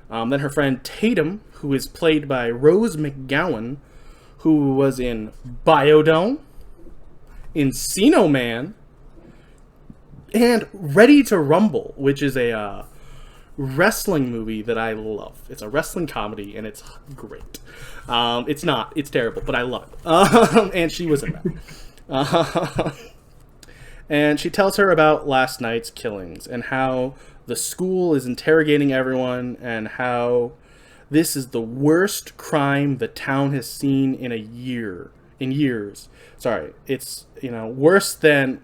Speaker 1: Then her friend Tatum, who is played by Rose McGowan, who was in Biodome, Encino Man, and Ready to Rumble, which is a wrestling movie that I love. It's a wrestling comedy, and it's great. It's not. It's terrible, but I love it. And she was in that. And she tells her about last night's killings and how the school is interrogating everyone and how this is the worst crime the town has seen in years. Sorry, it's, worse than,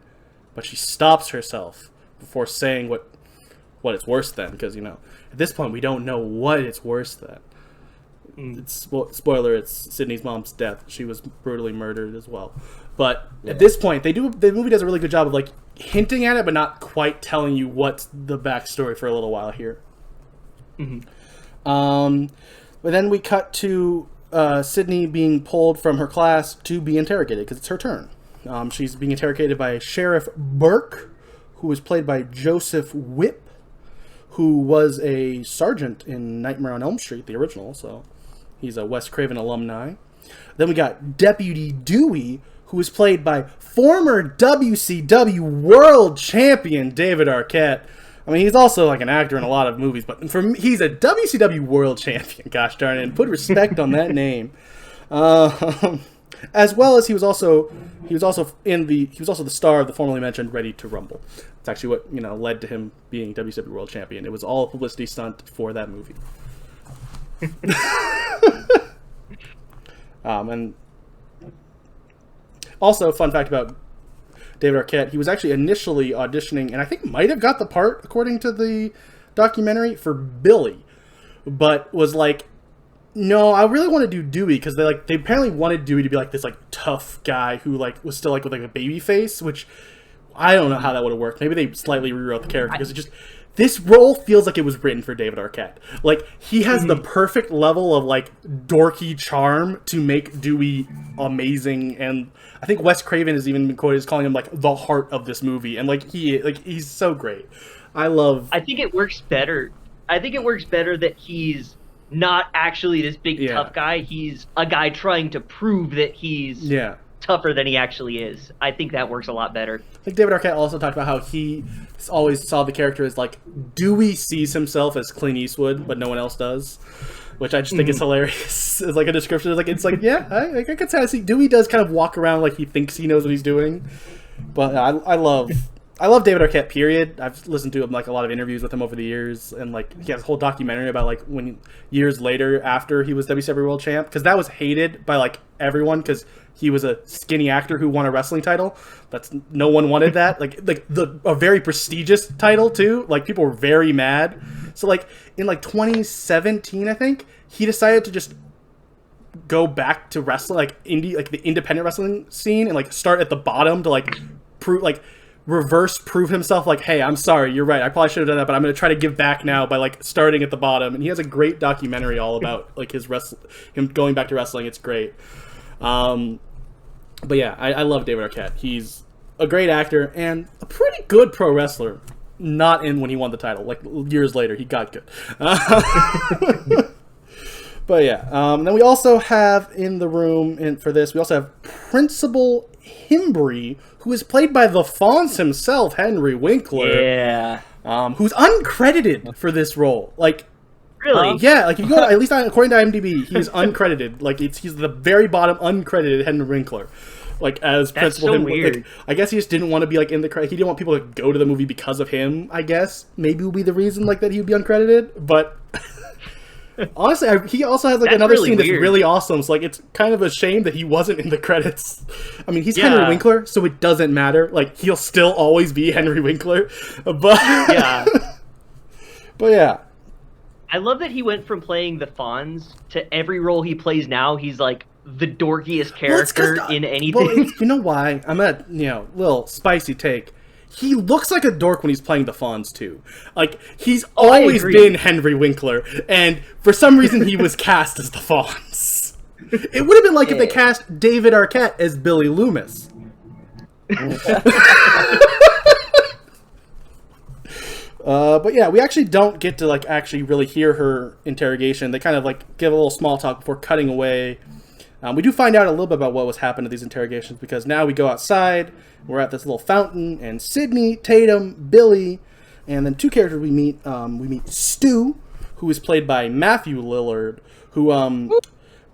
Speaker 1: but she stops herself before saying what it's worse than, because, at this point we don't know what it's worse than. It's spoiler, it's Sydney's mom's death. She was brutally murdered as well. But at this point, the movie does a really good job of hinting at it, but not quite telling you what's the backstory for a little while here. Mm-hmm. But then we cut to Sydney being pulled from her class to be interrogated because it's her turn. She's being interrogated by Sheriff Burke, who was played by Joseph Whipp, who was a sergeant in Nightmare on Elm Street, the original, so he's a Wes Craven alumni. Then we got Deputy Dewey, who was played by former WCW World Champion David Arquette. I mean, he's also an actor in a lot of movies, but he's a WCW World Champion. Gosh darn it! And put respect on that name. As well as he was also the star of the formerly mentioned Ready to Rumble. It's actually what led to him being WCW World Champion. It was all a publicity stunt for that movie. And also, fun fact about David Arquette. He was actually initially auditioning, and I think might have got the part, according to the documentary, for Billy, but was like, no, I really want to do Dewey, because they apparently wanted Dewey to be like this like tough guy who like was still like with like a baby face, which I don't know how that would have worked. Maybe they slightly rewrote the character because it just, this role feels like it was written for David Arquette. Like, he has the perfect level of like dorky charm to make Dewey amazing, and I think Wes Craven has even been quoted as calling him like the heart of this movie, and he's so great. I think it works better.
Speaker 3: I think it works better that he's not actually this big tough guy. He's a guy trying to prove that he's tougher than he actually is. I think that works a lot better.
Speaker 1: I think David Arquette also talked about how he always saw the character as like, Dewey sees himself as Clint Eastwood, but no one else does, which I just think is hilarious. It's like a description. It's like yeah, I can see Dewey does kind of walk around like he thinks he knows what he's doing. But I love David Arquette, period. I've listened to him like a lot of interviews with him over the years, and like he has a whole documentary about like when years later after he was WCW World Champ, because that was hated by like everyone because he was a skinny actor who won a wrestling title. No one wanted that. A very prestigious title too. Like, people were very mad. So like in like 2017, I think he decided to just go back to wrestling, like the independent wrestling scene, and like start at the bottom to like prove himself, like, hey, I'm sorry, you're right, I probably should have done that, but I'm going to try to give back now by like starting at the bottom. And he has a great documentary all about like him going back to wrestling. It's great. But yeah, I love David Arquette. He's a great actor and a pretty good pro wrestler. Not in when he won the title. Like, years later, he got good. But yeah, then we also have in the room, and for this, we also have Principal Himbry, who is played by the Fonz himself, Henry Winkler.
Speaker 3: Yeah.
Speaker 1: Who's uncredited for this role. Like,
Speaker 3: really?
Speaker 1: Yeah, like if you go to, at least according to IMDb, he's uncredited. Like, he's the very bottom uncredited Henry Winkler. Like, as
Speaker 3: That's
Speaker 1: Principal
Speaker 3: so weird.
Speaker 1: Like, I guess he just didn't want to be like in the credit. He didn't want people to go to the movie because of him, I guess. Maybe would be the reason like that he would be uncredited, but honestly, he also has like another scene that's really awesome. So like, it's kind of a shame that he wasn't in the credits. I mean, he's Henry Winkler, so it doesn't matter. Like, he'll still always be Henry Winkler. But
Speaker 3: yeah.
Speaker 1: But yeah.
Speaker 3: I love that he went from playing the Fonz to every role he plays now. He's like the dorkiest character in anything.
Speaker 1: Well, you know why? I'm at, little spicy take. He looks like a dork when he's playing the Fonz too. Like, he's always been Henry Winkler, and for some reason he was cast as the Fonz. It would have been like if they cast David Arquette as Billy Loomis. But yeah, we actually don't get to like actually really hear her interrogation. They kind of like give a little small talk before cutting away. We do find out a little bit about what was happening to these interrogations, because now we go outside, we're at this little fountain, and Sydney, Tatum, Billy, and then two characters we meet. We meet Stu, who is played by Matthew Lillard, who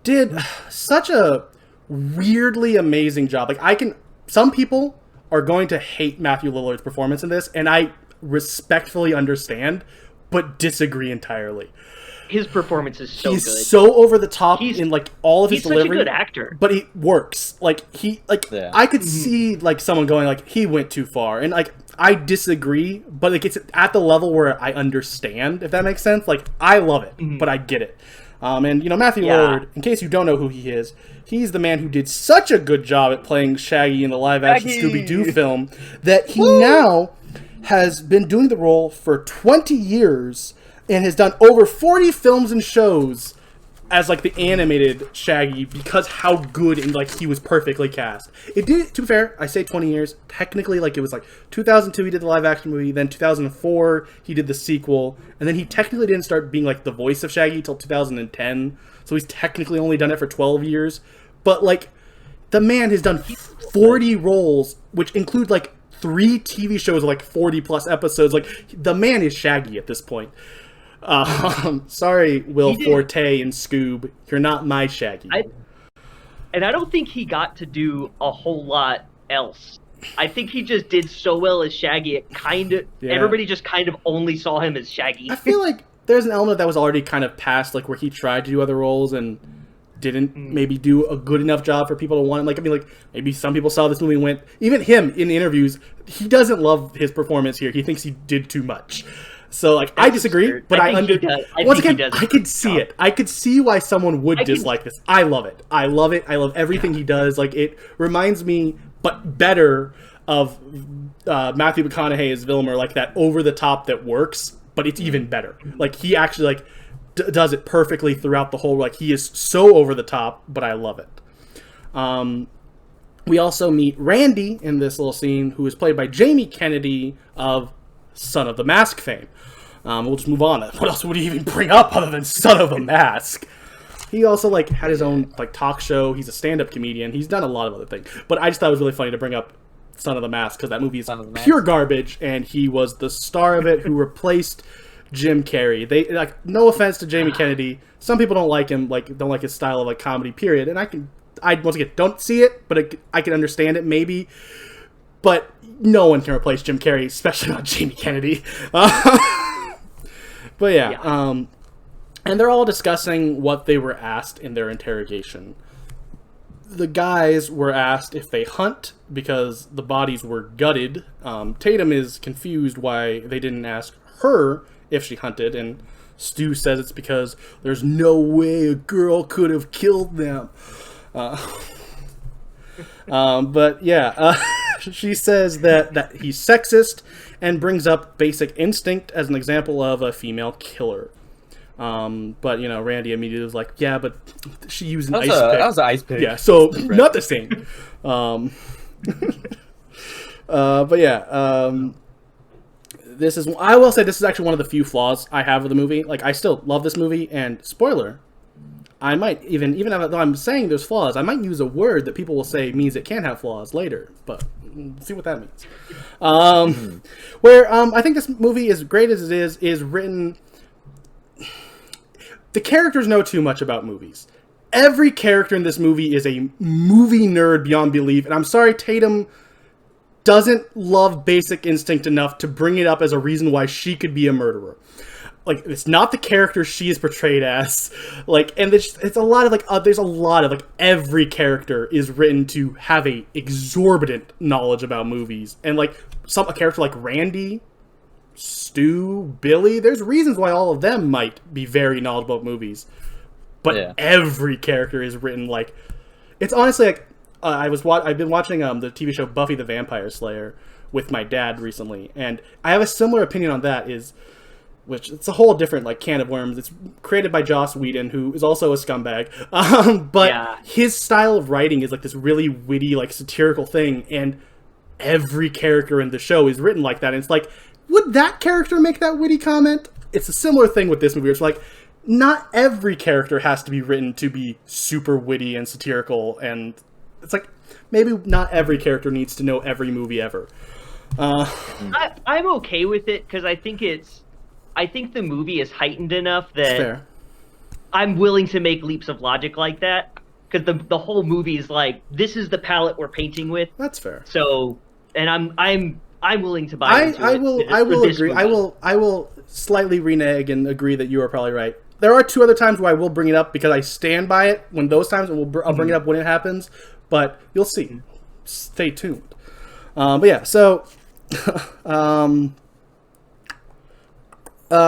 Speaker 1: did such a weirdly amazing job. Like, some people are going to hate Matthew Lillard's performance in this, and I respectfully understand, but disagree entirely.
Speaker 3: His performance is so good.
Speaker 1: He's so over the top in like all of his delivery.
Speaker 3: He's such a good actor.
Speaker 1: But he works. Like, I could see like someone going like, he went too far. And like, I disagree, but like, it's at the level where I understand, if that makes sense. Like, I love it, but I get it. And Matthew Lillard, in case you don't know who he is, he's the man who did such a good job at playing Shaggy in the live-action Scooby-Doo film that he now has been doing the role for 20 years and has done over 40 films and shows as like the animated Shaggy, because how good and like he was perfectly cast. It did, to be fair, I say 20 years. Technically, like, it was like 2002 he did the live action movie, then 2004 he did the sequel, and then he technically didn't start being like the voice of Shaggy till 2010. So he's technically only done it for 12 years. But like, the man has done 40 roles, which include like 3 TV shows of like 40 plus episodes. Like, the man is Shaggy at this point. Sorry, Will Forte and Scoob, you're not my Shaggy.
Speaker 3: I don't think he got to do a whole lot else. I think he just did so well as Shaggy, everybody just kind of only saw him as Shaggy.
Speaker 1: I feel like there's an element that was already kind of past, like, where he tried to do other roles, and didn't maybe do a good enough job for people to want. Like, I mean, like, maybe some people saw this movie and went, even him in interviews, he doesn't love his performance here. He thinks he did too much. So, like, I disagree,
Speaker 3: absurd.
Speaker 1: but once
Speaker 3: he
Speaker 1: again,
Speaker 3: does.
Speaker 1: I could see it. I could see why someone would dislike this. I love it. I love it. I love everything he does. Like, it reminds me, but better, of Matthew McConaughey as Vilmer, like that over the top that works, but it's even better. Like, he actually like does it perfectly throughout the whole. Like, he is so over the top, but I love it. We also meet Randy in this little scene, who is played by Jamie Kennedy of Son of the Mask fame. We'll just move on. What else would he even bring up other than Son of the Mask? He also like had his own like talk show. He's a stand-up comedian. He's done a lot of other things, but I just thought it was really funny to bring up Son of the Mask because that movie is pure garbage, and he was the star of it who replaced Jim Carrey. They like, no offense to Jamie Kennedy, some people don't like him, like don't like his style of like comedy. Period. And I once again don't see it, but I can understand it maybe. But no one can replace Jim Carrey, especially not Jamie Kennedy. But yeah. And they're all discussing what they were asked in their interrogation. The guys were asked if they hunt because the bodies were gutted. Tatum is confused why they didn't ask her if she hunted, and Stu says it's because there's no way a girl could have killed them. But yeah, she says that he's sexist and brings up Basic Instinct as an example of a female killer. But you know, Randy immediately was like, "Yeah, but she used an ice pick."
Speaker 2: That was an ice pick.
Speaker 1: Yeah, so not the same. But yeah, I will say this is actually one of the few flaws I have with the movie. Like, I still love this movie, and spoiler, I might even though I'm saying there's flaws, I might use a word that people will say means it can have flaws later. But see what that means. Where I think this movie, as great as it is written. The characters know too much about movies. Every character in this movie is a movie nerd beyond belief, and I'm sorry, Tatum doesn't love Basic Instinct enough to bring it up as a reason why she could be a murderer. Like, it's not the character she is portrayed as. Like, and it's a lot of like there's a lot of like every character is written to have a exorbitant knowledge about movies, and like a character like Randy, Stu, Billy, there's reasons why all of them might be very knowledgeable about movies, but every character is written like, it's honestly like I've been watching the TV show Buffy the Vampire Slayer with my dad recently, and I have a similar opinion on that, which it's a whole different like can of worms. It's created by Joss Whedon, who is also a scumbag, but his style of writing is like this really witty, like satirical thing, and every character in the show is written like that, and it's like, would that character make that witty comment? It's a similar thing with this movie. It's like, not every character has to be written to be super witty and satirical, and it's like, maybe not every character needs to know every movie ever.
Speaker 3: I'm okay with it, because I think the movie is heightened enough that I'm willing to make leaps of logic like that, because the whole movie is like, this is the palette we're painting with.
Speaker 1: That's fair.
Speaker 3: So, and I'm willing to buy into it.
Speaker 1: I will agree. I will slightly renege and agree that you are probably right. There are two other times where I will bring it up because I stand by it. When those times, I'll bring it up when it happens. But you'll see. Stay tuned. But yeah, so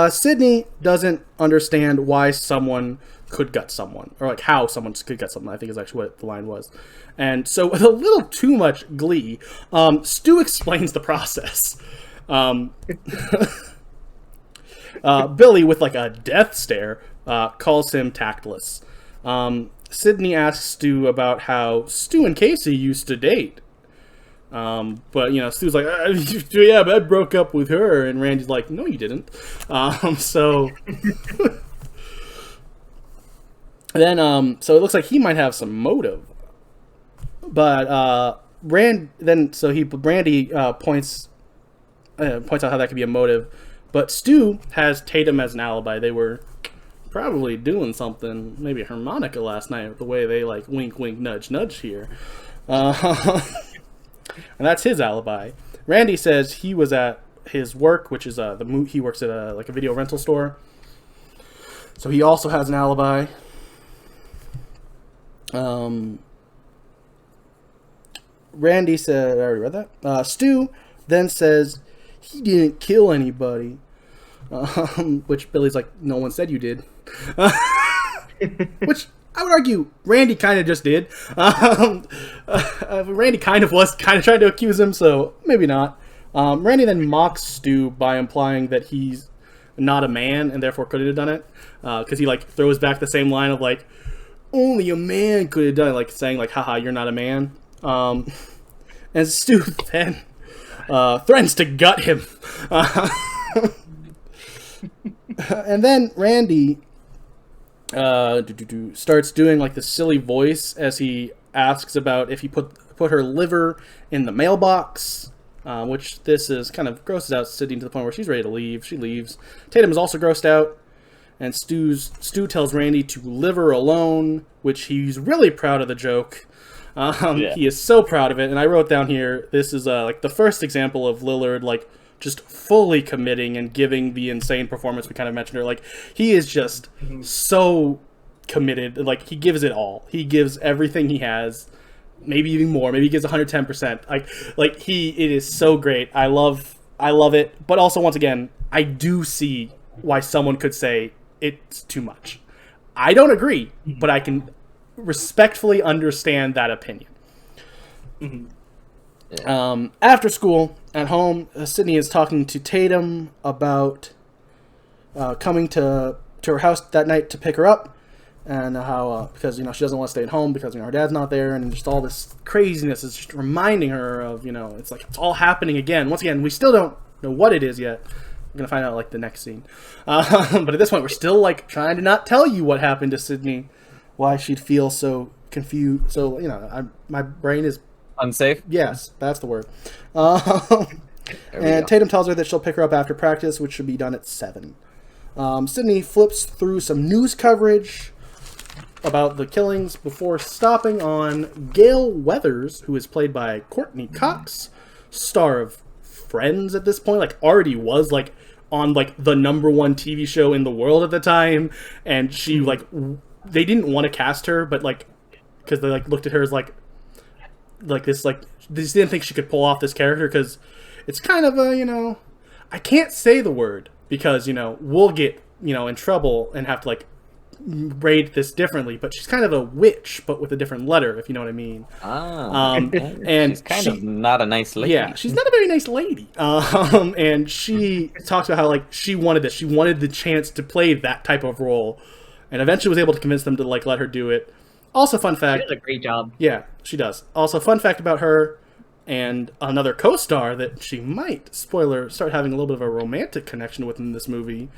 Speaker 1: Sydney doesn't understand why someone could gut someone, or like how someone could gut someone, I think is actually what the line was. And so with a little too much glee, Stu explains the process. Billy, with like a death stare, calls him tactless. Sydney asks Stu about how Stu and Casey used to date. But, you know, Stu's like, yeah, but I broke up with her. And Randy's like, no, you didn't. So it looks like he might have some motive. But Randy points out how that could be a motive. But Stu has Tatum as an alibi. They were probably doing something, maybe a harmonica last night, the way they like wink, wink, nudge, nudge here. And that's his alibi. Randy says he was at his work, which is he works at a video rental store. So he also has an alibi. Randy said, I already read that. Stu then says he didn't kill anybody, which Billy's like, no one said you did. Which I would argue Randy kind of just did. Randy kind of was trying to accuse him, so maybe not. Randy then mocks Stu by implying that he's not a man and therefore couldn't have done it, because he like throws back the same line of like, only a man could have done it, like saying like, haha, you're not a man. And Stu then threatens to gut him. And then Randy starts doing like this silly voice as he asks about if he put her liver in the mailbox, which this is kind of grosses out Sydney to the point where she's ready to leave. She leaves. Tatum is also grossed out, and Stu tells Randy to leave her alone, which he's really proud of the joke. He is so proud of it, and I wrote down here, this is like the first example of Lillard like just fully committing and giving the insane performance we kind of mentioned earlier. Like, he is just so committed. Like, he gives it all. He gives everything he has, maybe even more. Maybe he gives 110%. It is so great. I love it. But also, once again, I do see why someone could say it's too much. I don't agree, but I can respectfully understand that opinion. After school, at home, Sydney is talking to Tatum about coming to her house that night to pick her up, and how because she doesn't want to stay at home because her dad's not there, and just all this craziness is just reminding her of it's like it's all happening again. Once again, we still don't know what it is yet. We're gonna find out like the next scene, but at this point, we're still like trying to not tell you what happened to Sydney, why she'd feel so confused. So my brain is
Speaker 2: unsafe.
Speaker 1: Yes, that's the word. And Tatum tells her that she'll pick her up after practice, which should be done at 7. Sydney flips through some news coverage about the killings before stopping on Gail Weathers, who is played by Courtney Cox, star of Friends at this point. Like, already was like on like the #1 TV show in the world at the time, and she like they didn't want to cast her, but like because they like looked at her as like this, like they just didn't think she could pull off this character because it's kind of a I can't say the word because we'll get in trouble and have to like rate this differently, but she's kind of a witch but with a different letter, if you know what I mean. And
Speaker 2: she's kind of not a nice lady.
Speaker 1: Yeah, she's not a very nice lady. And she talks about how like she wanted this, she wanted the chance to play that type of role, and eventually was able to convince them to like let her do it. Also, fun fact,
Speaker 3: she does a great job.
Speaker 1: Yeah, she does. Also, fun fact about her and another co-star that she might, spoiler, start having a little bit of a romantic connection with in this movie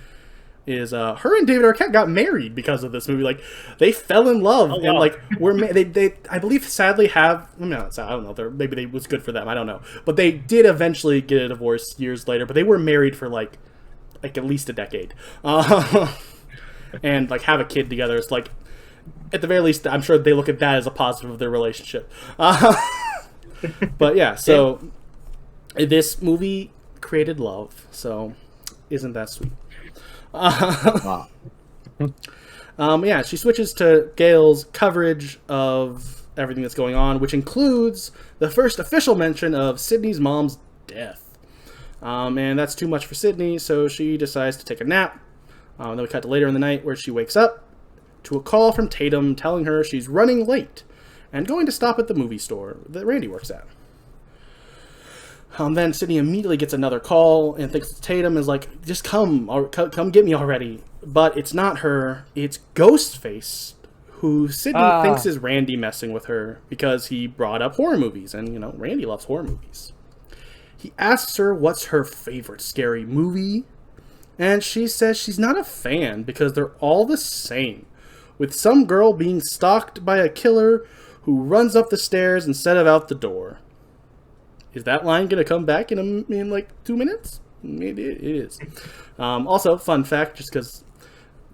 Speaker 1: is her and David Arquette got married because of this movie. Like, they fell in love and like they I believe sadly have. I don't know. Maybe they was good for them. I don't know. But they did eventually get a divorce years later. But they were married for like at least a decade, and like have a kid together. It's like, at the very least, I'm sure they look at that as a positive of their relationship. But yeah, so this movie created love. So isn't that sweet?
Speaker 2: Wow.
Speaker 1: Yeah, she switches to Gail's coverage of everything that's going on, which includes the first official mention of Sydney's mom's death. And that's too much for Sydney, so she decides to take a nap. Then we cut to later in the night where she wakes up to a call from Tatum telling her she's running late and going to stop at the movie store that Randy works at. Then Sydney immediately gets another call and thinks Tatum is like, just come get me already. But it's not her, it's Ghostface, who Sydney thinks is Randy messing with her because he brought up horror movies, and Randy loves horror movies. He asks her what's her favorite scary movie, and she says she's not a fan because they're all the same, with some girl being stalked by a killer who runs up the stairs instead of out the door. Is that line going to come back in like 2 minutes? Maybe it is. Also, fun fact, just because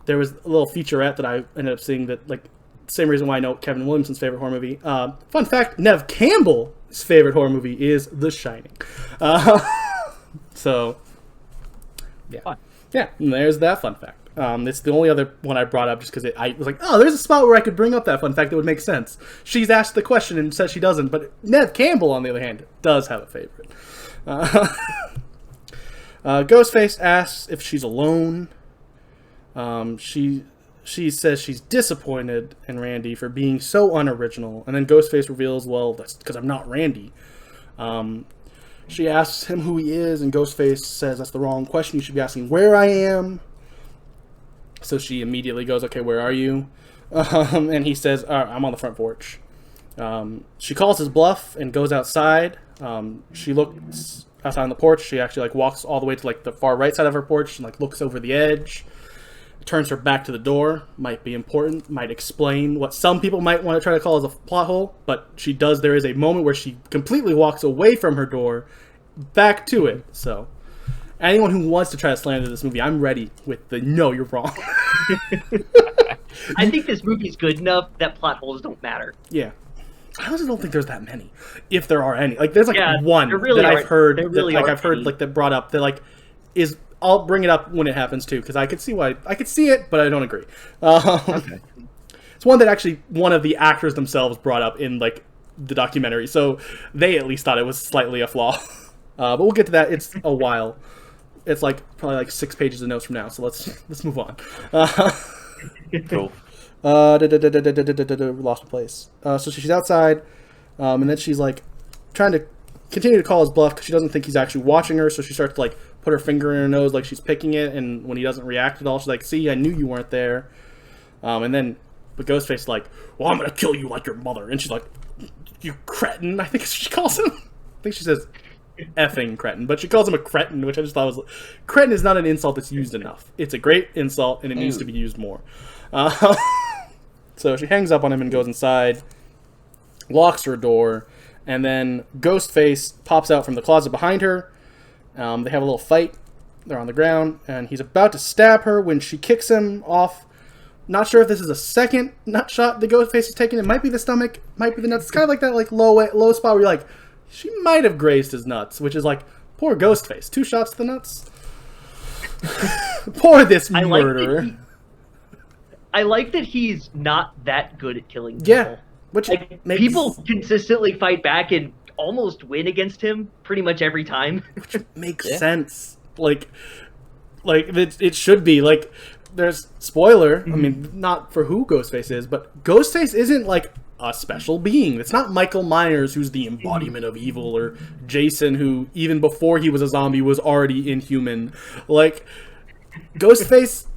Speaker 1: there was a little featurette that I ended up seeing that, like, same reason why I know Kevin Williamson's favorite horror movie. Fun fact, Nev Campbell's favorite horror movie is The Shining. So, yeah. Yeah, and there's that fun fact. It's the only other one I brought up just because I was like, oh, there's a spot where I could bring up that fun fact that would make sense. She's asked the question and says she doesn't, but Neve Campbell, on the other hand, does have a favorite. Ghostface asks if she's alone. She says she's disappointed in Randy for being so unoriginal, and then Ghostface reveals, well, that's because I'm not Randy. She asks him who he is, and Ghostface says that's the wrong question. You should be asking where I am. So she immediately goes, okay, where are you? And he says, I'm on the front porch. She calls his bluff and goes outside. She looks outside on the porch. She actually walks all the way to the far right side of her porch and looks over the edge. Turns her back to the door. Might be important. Might explain what some people might want to try to call as a plot hole. But she does. There is a moment where she completely walks away from her door, back to it. So anyone who wants to try to slander this movie, I'm ready with the no, you're wrong.
Speaker 3: I think this movie's good enough that plot holes don't matter.
Speaker 1: Yeah. I honestly don't think there's that many, if there are any. There's one
Speaker 3: really
Speaker 1: that I've heard
Speaker 3: that
Speaker 1: that brought up that is. I'll bring it up when it happens too, because I could see it, but I don't agree.
Speaker 2: Okay.
Speaker 1: It's one that actually one of the actors themselves brought up in the documentary, so they at least thought it was slightly a flaw. But we'll get to that. It's a while. It's probably 6 pages of notes from now. So let's move on.
Speaker 2: Cool.
Speaker 1: Lost my place. So she's outside, and then she's trying to continue to call his bluff because she doesn't think he's actually watching her. So she starts to put her finger in her nose like she's picking it, and when he doesn't react at all, she's like, "See, I knew you weren't there." And then the Ghostface is like, "Well, I'm gonna kill you like your mother," and she's like, "You cretin!" I think she calls him. I think she says effing cretin, but she calls him a cretin, which I just thought was cretin is not an insult that's used enough. It's a great insult, and it needs to be used more. So she hangs up on him and goes inside, locks her door, and then Ghostface pops out from the closet behind her. They have a little fight. They're on the ground, and he's about to stab her when she kicks him off. Not sure if this is a second nut shot the Ghostface is taking. It might be the stomach, might be the nuts. It's kind of like that low spot where you're she might have grazed his nuts, which is poor Ghostface. 2 shots to the nuts. Poor this murderer.
Speaker 3: I like that he's not that good at killing people.
Speaker 1: Yeah. Which
Speaker 3: people consistently fight back and almost win against him pretty much every time.
Speaker 1: Which makes sense. It should be. There's spoiler. I mean, not for who Ghostface is, but Ghostface isn't a special being. It's not Michael Myers, who's the embodiment of evil, or Jason, who even before he was a zombie was already inhuman. Ghostface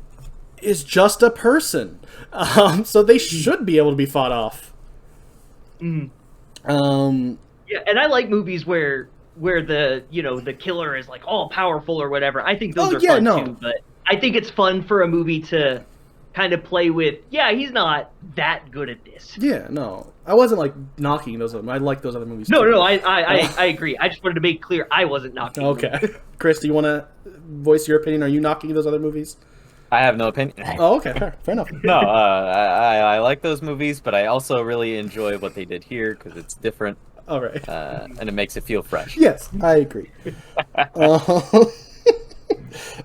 Speaker 1: is just a person. So they should be able to be fought off.
Speaker 3: Yeah, and I like movies where the killer is all powerful or whatever. I think those are fun too, but I think it's fun for a movie to kind of play with, he's not that good at this.
Speaker 1: Yeah, no. I wasn't knocking those other. I like those other movies too.
Speaker 3: No, I agree. I just wanted to make clear I wasn't knocking them.
Speaker 1: Okay. Chris, do you want to voice your opinion? Are you knocking those other movies?
Speaker 2: I have no opinion.
Speaker 1: Oh, okay. Fair enough.
Speaker 2: No, I like those movies, but I also really enjoy what they did here because it's different.
Speaker 1: All right.
Speaker 2: And it makes it feel fresh.
Speaker 1: Yes, I agree.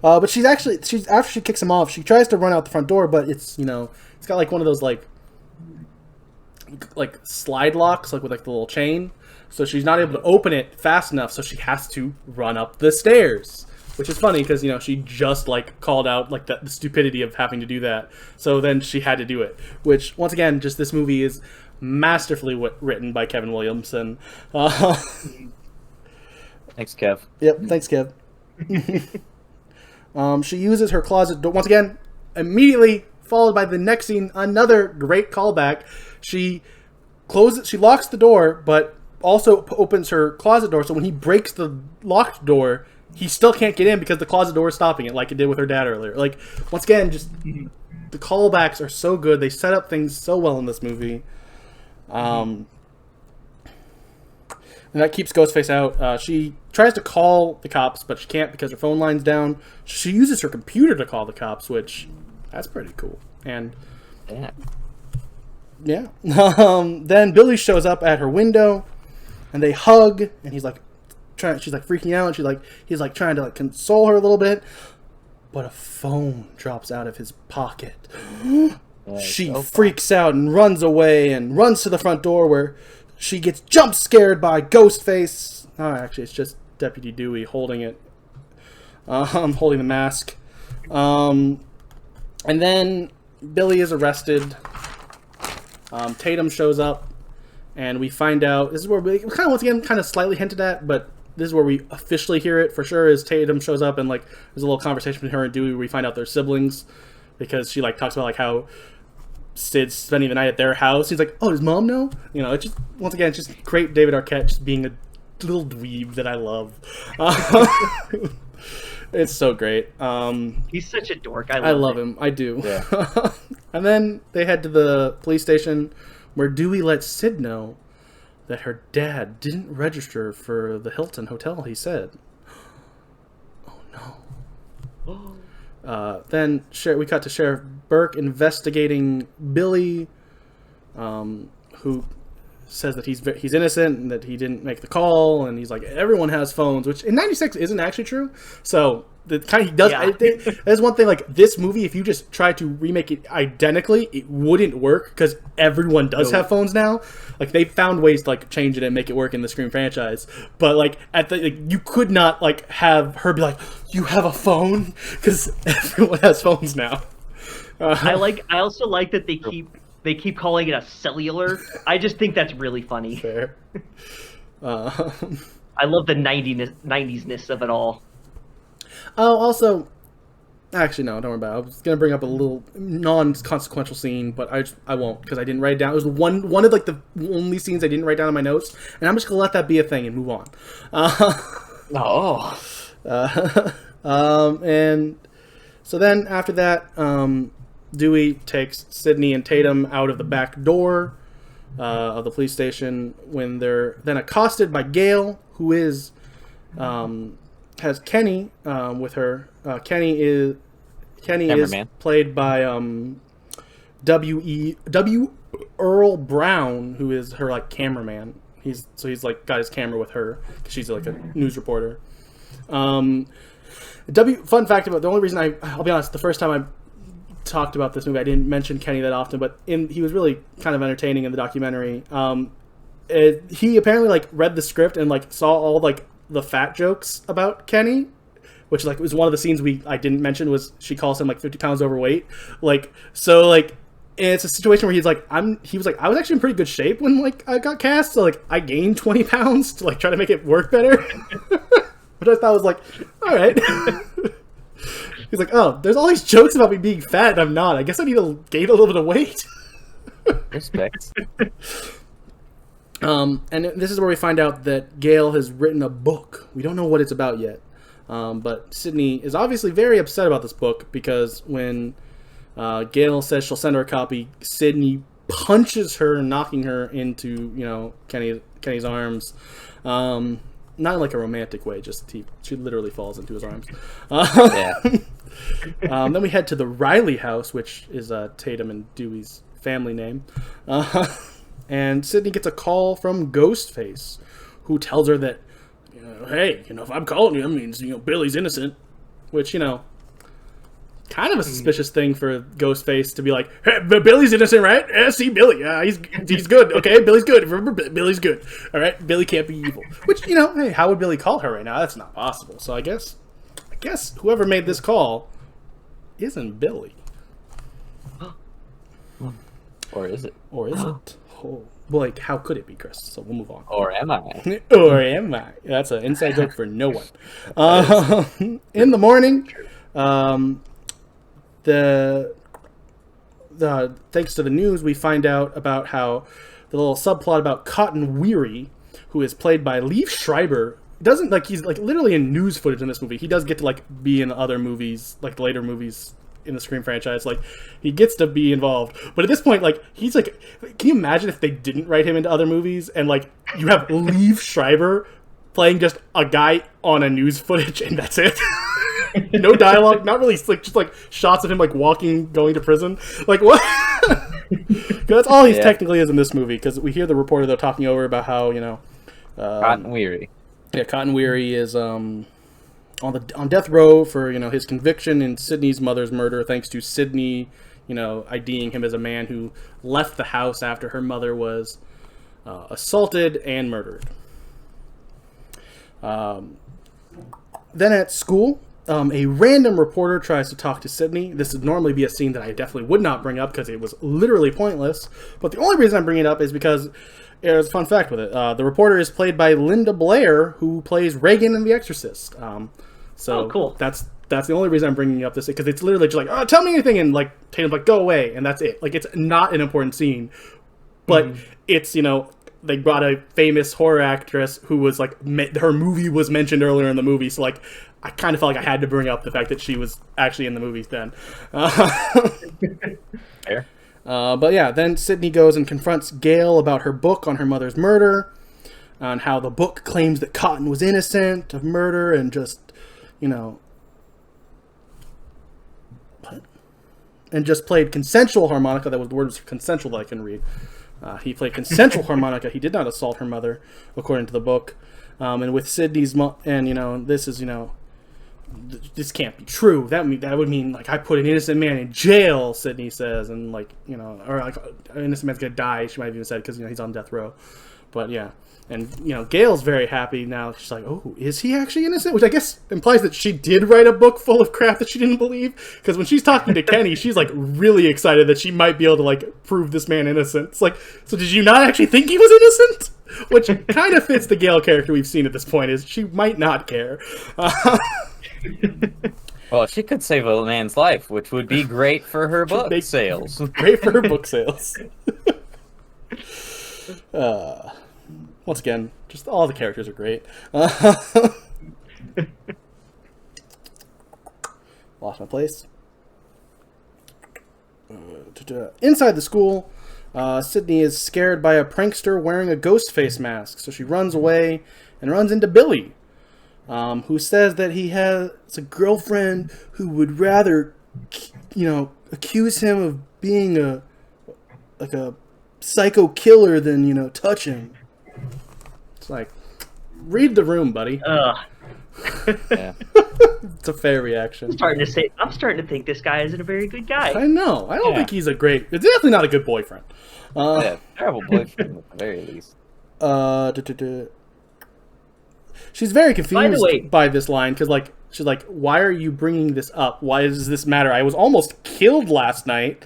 Speaker 1: But she's after she kicks him off, she tries to run out the front door, but it's it's got one of those slide locks with the little chain, so she's not able to open it fast enough, so she has to run up the stairs, which is funny because she just called out the stupidity of having to do that, so then she had to do it, which once again, just this movie is masterfully written by Kevin Williamson.
Speaker 2: Thanks, Kev.
Speaker 1: Yep, thanks, Kev. She uses her closet door once again, immediately followed by the next scene, another great callback. She locks the door, but also opens her closet door, so when he breaks the locked door, he still can't get in because the closet door is stopping it, like it did with her dad earlier. Once again, just the callbacks are so good. They set up things so well in this movie. And that keeps Ghostface out. She tries to call the cops, but she can't because her phone line's down. She uses her computer to call the cops, which that's pretty cool. And yeah. Then Billy shows up at her window, and they hug, and she's freaking out, and he's trying to console her a little bit. but a phone drops out of his pocket.
Speaker 2: Yeah,
Speaker 1: She
Speaker 2: so
Speaker 1: freaks out and runs away and runs to the front door where she gets jump scared by Ghostface. Oh, actually, it's just Deputy Dewey holding it. Holding the mask. And then Billy is arrested. Tatum shows up. And we find out, this is where we kind of, once again, kind of slightly hinted at, but this is where we officially hear it for sure, is Tatum shows up and, like, there's a little conversation between her and Dewey where we find out they're siblings. Because she, like, talks about, like, how Sid's spending the night at their house. He's like, oh, does Mom know? You know, it's just, once again, it's just great David Arquette just being a little dweeb that I love. It's so great.
Speaker 3: He's such a dork.
Speaker 1: I love him. I do.
Speaker 2: Yeah.
Speaker 1: And then they head to the police station where Dewey lets Sid know that her dad didn't register for the Hilton Hotel, he said. Oh, no. Then we cut to Sheriff Burke investigating Billy, who says that he's innocent and that he didn't make the call, and he's like, everyone has phones, which in '96 isn't actually true. So the kind of he does.
Speaker 3: Yeah.
Speaker 1: There's one thing, like this movie, if you just try to remake it identically, it wouldn't work because everyone does have phones now. Like they found ways to like change it and make it work in the Scream franchise, but like you could not like have her be like, you have a phone, because everyone has phones now.
Speaker 3: I also like that they keep calling it a cellular. I just think that's really funny.
Speaker 1: Fair.
Speaker 3: I love the 90s-ness of it all.
Speaker 1: Oh, also, actually, no, don't worry about it. I was going to bring up a little non-consequential scene, but I won't, because I didn't write it down. It was one of, like, the only scenes I didn't write down in my notes, and I'm just going to let that be a thing and move on. And so then, after that, Dewey takes Sydney and Tatum out of the back door of the police station when they're then accosted by Gail, who is has Kenny with her. Kenny is played by W. Earl Brown, who is her like cameraman. He's like got his camera with her because she's like a news reporter. Fun fact about the only reason I'll be honest, the first time I talked about this movie, I didn't mention Kenny that often, but he was really kind of entertaining in the documentary. He apparently like read the script and like saw all like the fat jokes about Kenny, which like was one of the scenes I didn't mention was she calls him like 50 pounds overweight. Like so like it's a situation where he was like I was actually in pretty good shape when like I got cast, so like I gained 20 pounds to like try to make it work better. Which I thought was like, all right. He's like, oh, there's all these jokes about me being fat and I'm not. I guess I need to gain a little bit of weight.
Speaker 2: Respect.
Speaker 1: And this is where we find out that Gail has written a book. We don't know what it's about yet. But Sydney is obviously very upset about this book because when Gail says she'll send her a copy, Sydney punches her, knocking her into, Kenny's arms. Not in like a romantic way, just she literally falls into his arms. Then we head to the Riley house, which is Tatum and Dewey's family name. And Sydney gets a call from Ghostface, who tells her that, hey, if I'm calling you, that means, Billy's innocent. Which, kind of a suspicious thing for Ghostface to be like, hey, Billy's innocent, right? Yeah, see, Billy. He's good, okay? Billy's good. Remember, Billy's good. All right? Billy can't be evil. Which, hey, how would Billy call her right now? That's not possible. So I guess whoever made this call isn't Billy.
Speaker 2: Or is it?
Speaker 1: Oh, well, how could it be, Chris? So we'll move on.
Speaker 2: Or am I?
Speaker 1: Or am I? That's an inside joke for no one. In the morning, the thanks to the news, we find out about how the little subplot about Cotton Weary, who is played by Liev Schreiber, doesn't like he's like literally in news footage in this movie. He does get to like be in other movies, like later movies in the Scream franchise. Like he gets to be involved, but at this point, like he's like, can you imagine if they didn't write him into other movies and like you have Liev Schreiber playing just a guy on a news footage and that's it. No dialogue, not really, like just like shots of him like walking, going to prison. Like what? That's all he technically is in this movie. Because we hear the reporter though talking over about how
Speaker 2: Cotton Weary.
Speaker 1: Yeah, Cotton Weary is on death row for his conviction in Sidney's mother's murder, thanks to Sidney IDing him as a man who left the house after her mother was assaulted and murdered. Then at school, a random reporter tries to talk to Sidney. This would normally be a scene that I definitely would not bring up because it was literally pointless. But the only reason I'm bringing it up is because there's a fun fact with it. The reporter is played by Linda Blair, who plays Reagan in The Exorcist. So
Speaker 3: cool.
Speaker 1: That's the only reason I'm bringing up this, because it's literally just like, oh, tell me anything, and like Tatum's like, go away, and that's it. Like, it's not an important scene, but it's they brought a famous horror actress who was like, her movie was mentioned earlier in the movie, so like I kind of felt like I had to bring up the fact that she was actually in the movie then.
Speaker 2: Fair.
Speaker 1: But yeah, then Sidney goes and confronts Gail about her book on her mother's murder, on how the book claims that Cotton was innocent of murder, and just played consensual harmonica. That was the word was consensual that I can read. He played consensual harmonica. He did not assault her mother, according to the book. And with Sidney's this is this can't be true. That would mean like I put an innocent man in jail. Sidney says, and like or like an innocent man's gonna die. She might have even said, because he's on death row. But yeah. And, Gail's very happy now. She's like, oh, is he actually innocent? Which I guess implies that she did write a book full of crap that she didn't believe. Because when she's talking to Kenny, she's, like, really excited that she might be able to, like, prove this man innocent. It's like, so did you not actually think he was innocent? Which kind of fits the Gail character we've seen at this point, is she might not care.
Speaker 2: Well, she could save a man's life, which would be great for her book sales.
Speaker 1: Great for her book sales. Once again, just all the characters are great. Lost my place. Inside the school, Sidney is scared by a prankster wearing a Ghostface mask, so she runs away and runs into Billy, who says that he has a girlfriend who would rather, accuse him of being a psycho killer than, touch him. It's like, read the room, buddy.
Speaker 2: Yeah.
Speaker 1: It's a fair reaction.
Speaker 3: I'm starting to think this guy isn't a very good guy.
Speaker 1: I know. I don't think he's it's definitely not a good boyfriend.
Speaker 2: Terrible boyfriend at the very least.
Speaker 1: She's very confused by this line, because like she's like, why are you bringing this up? Why does this matter? I was almost killed last night.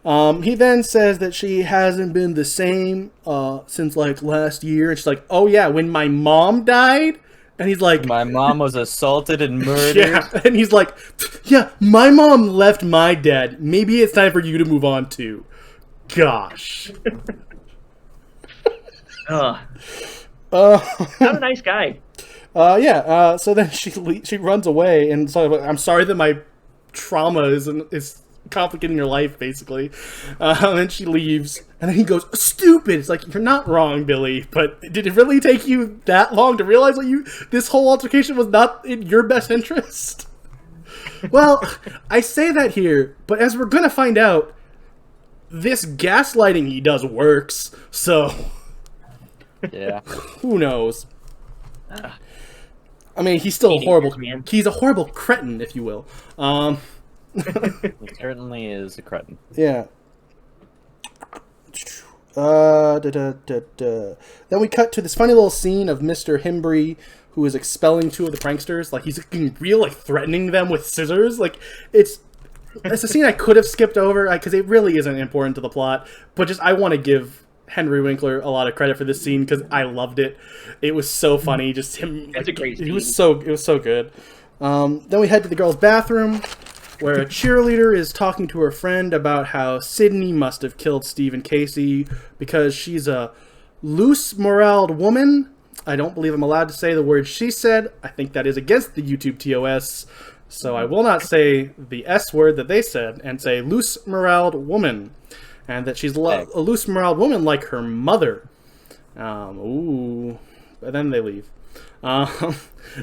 Speaker 1: He then says that she hasn't been the same since like last year, and she's like, "Oh yeah, when my mom died," and he's like,
Speaker 2: "My mom was assaulted and murdered."
Speaker 1: Yeah, and he's like, "Yeah, my mom left my dad. Maybe it's time for you to move on too." Gosh.
Speaker 3: Not a nice guy.
Speaker 1: So then she runs away, and so I'm sorry that my trauma is complicating your life, basically. And then she leaves, and then he goes, "Stupid!" It's like, you're not wrong, Billy, but did it really take you that long to realize that this whole altercation was not in your best interest? Well, I say that here, but as we're gonna find out, this gaslighting he does works, so
Speaker 2: yeah,
Speaker 1: who knows? I mean, he's still he's a horrible cretin, if you will.
Speaker 2: He certainly is a cretin.
Speaker 1: Yeah. Then we cut to this funny little scene of Mr. Himbry, who is expelling two of the pranksters. Like, he's getting real, like, threatening them with scissors. Like, it's a scene I could have skipped over, because it really isn't important to the plot. But just, I want to give Henry Winkler a lot of credit for this scene, because I loved it. It was so funny, just him.
Speaker 3: That's a great scene.
Speaker 1: It was so good. Then we head to the girls' bathroom, where a cheerleader is talking to her friend about how Sidney must have killed Steve and Casey because she's a loose-moraled woman. I don't believe I'm allowed to say the word she said. I think that is against the YouTube TOS, so I will not say the S word that they said and say loose-moraled woman, and that she's a loose-moraled woman like her mother. But then they leave.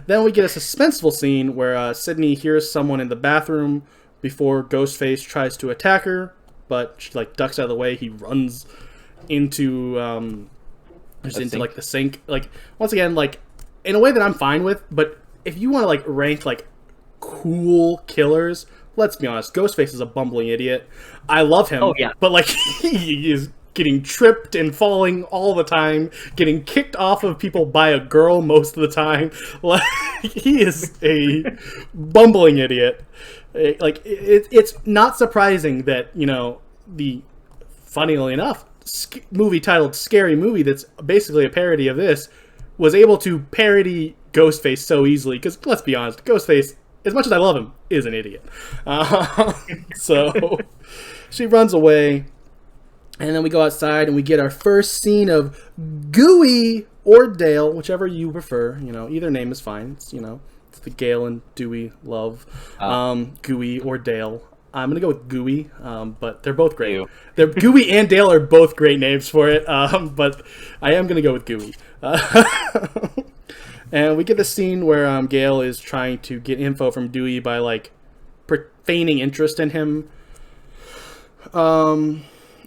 Speaker 1: Then we get a suspenseful scene where Sidney hears someone in the bathroom before Ghostface tries to attack her, but she like ducks out of the way. He runs into like the sink. Like, once again, like, in a way that I'm fine with, but if you want to like rank like cool killers, let's be honest, Ghostface is a bumbling idiot. I love him, but like he is getting tripped and falling all the time, getting kicked off of people by a girl most of the time. Like he is a bumbling idiot. Like it's not surprising that, you know, the funnily enough movie titled Scary Movie that's basically a parody of this was able to parody Ghostface so easily, because let's be honest, Ghostface, as much as I love him, is an idiot. So she runs away, and then we go outside and we get our first scene of Dewey or Dale, whichever you prefer. You know, either name is fine. It's, you know, it's the Gale and Dewey love. Dewey or Dale. I'm gonna go with Dewey, but they're both great. They're Dewey and Dale are both great names for it, but I am gonna go with Dewey. And we get the scene where Gale is trying to get info from Dewey by like feigning interest in him.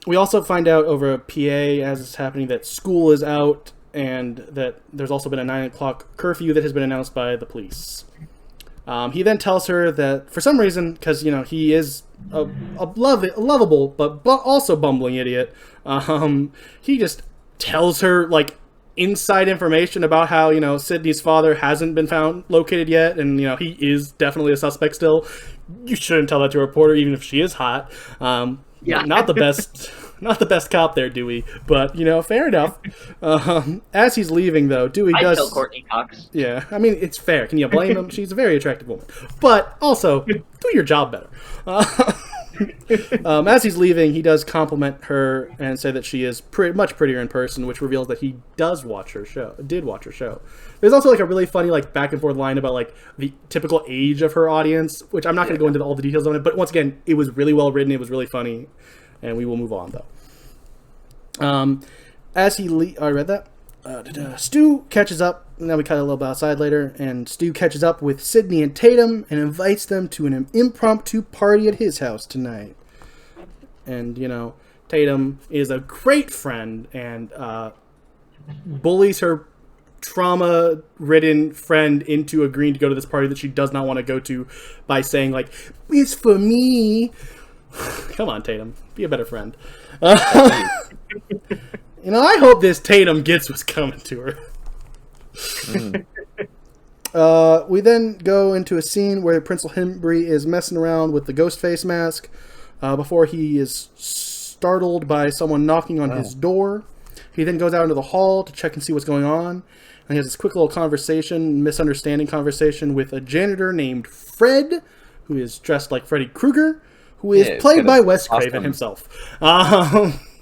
Speaker 1: We also find out over a PA as it's happening that school is out and that there's also been a 9 o'clock curfew that has been announced by the police. He then tells her that for some reason, because, you know, he is a lovable but also bumbling idiot, he just tells her like inside information about how, you know, Sydney's father hasn't been located yet, and, you know, he is definitely a suspect still. You shouldn't tell that to a reporter, even if she is hot. Not the best cop there, Dewey, but, you know, fair enough. As he's leaving, though, Dewey does...
Speaker 3: I'd tell Courtney Cox.
Speaker 1: Yeah, I mean, it's fair. Can you blame him? She's a very attractive woman. But, also, do your job better. As he's leaving, he does compliment her and say that she is much prettier in person, which reveals that he did watch her show. There's also, like, a really funny, like, back and forth line about, like, the typical age of her audience, which I'm not going to go into all the details on it, but once again, it was really well written, it was really funny, and we will move on, though. I read that. Stu catches up, and then we cut a little bit outside later, and Stu catches up with Sydney and Tatum and invites them to an impromptu party at his house tonight. And, you know, Tatum is a great friend and bullies her trauma-ridden friend into agreeing to go to this party that she does not want to go to by saying, like, it's for me. Come on, Tatum. Be a better friend. You know, I hope this Tatum gets what's coming to her. We then go into a scene where Principal Himbry is messing around with the Ghostface mask before he is startled by someone knocking on his door. He then goes out into the hall to check and see what's going on. And he has this quick little misunderstanding conversation with a janitor named Fred, who is dressed like Freddy Krueger, who is played by Wes Craven himself.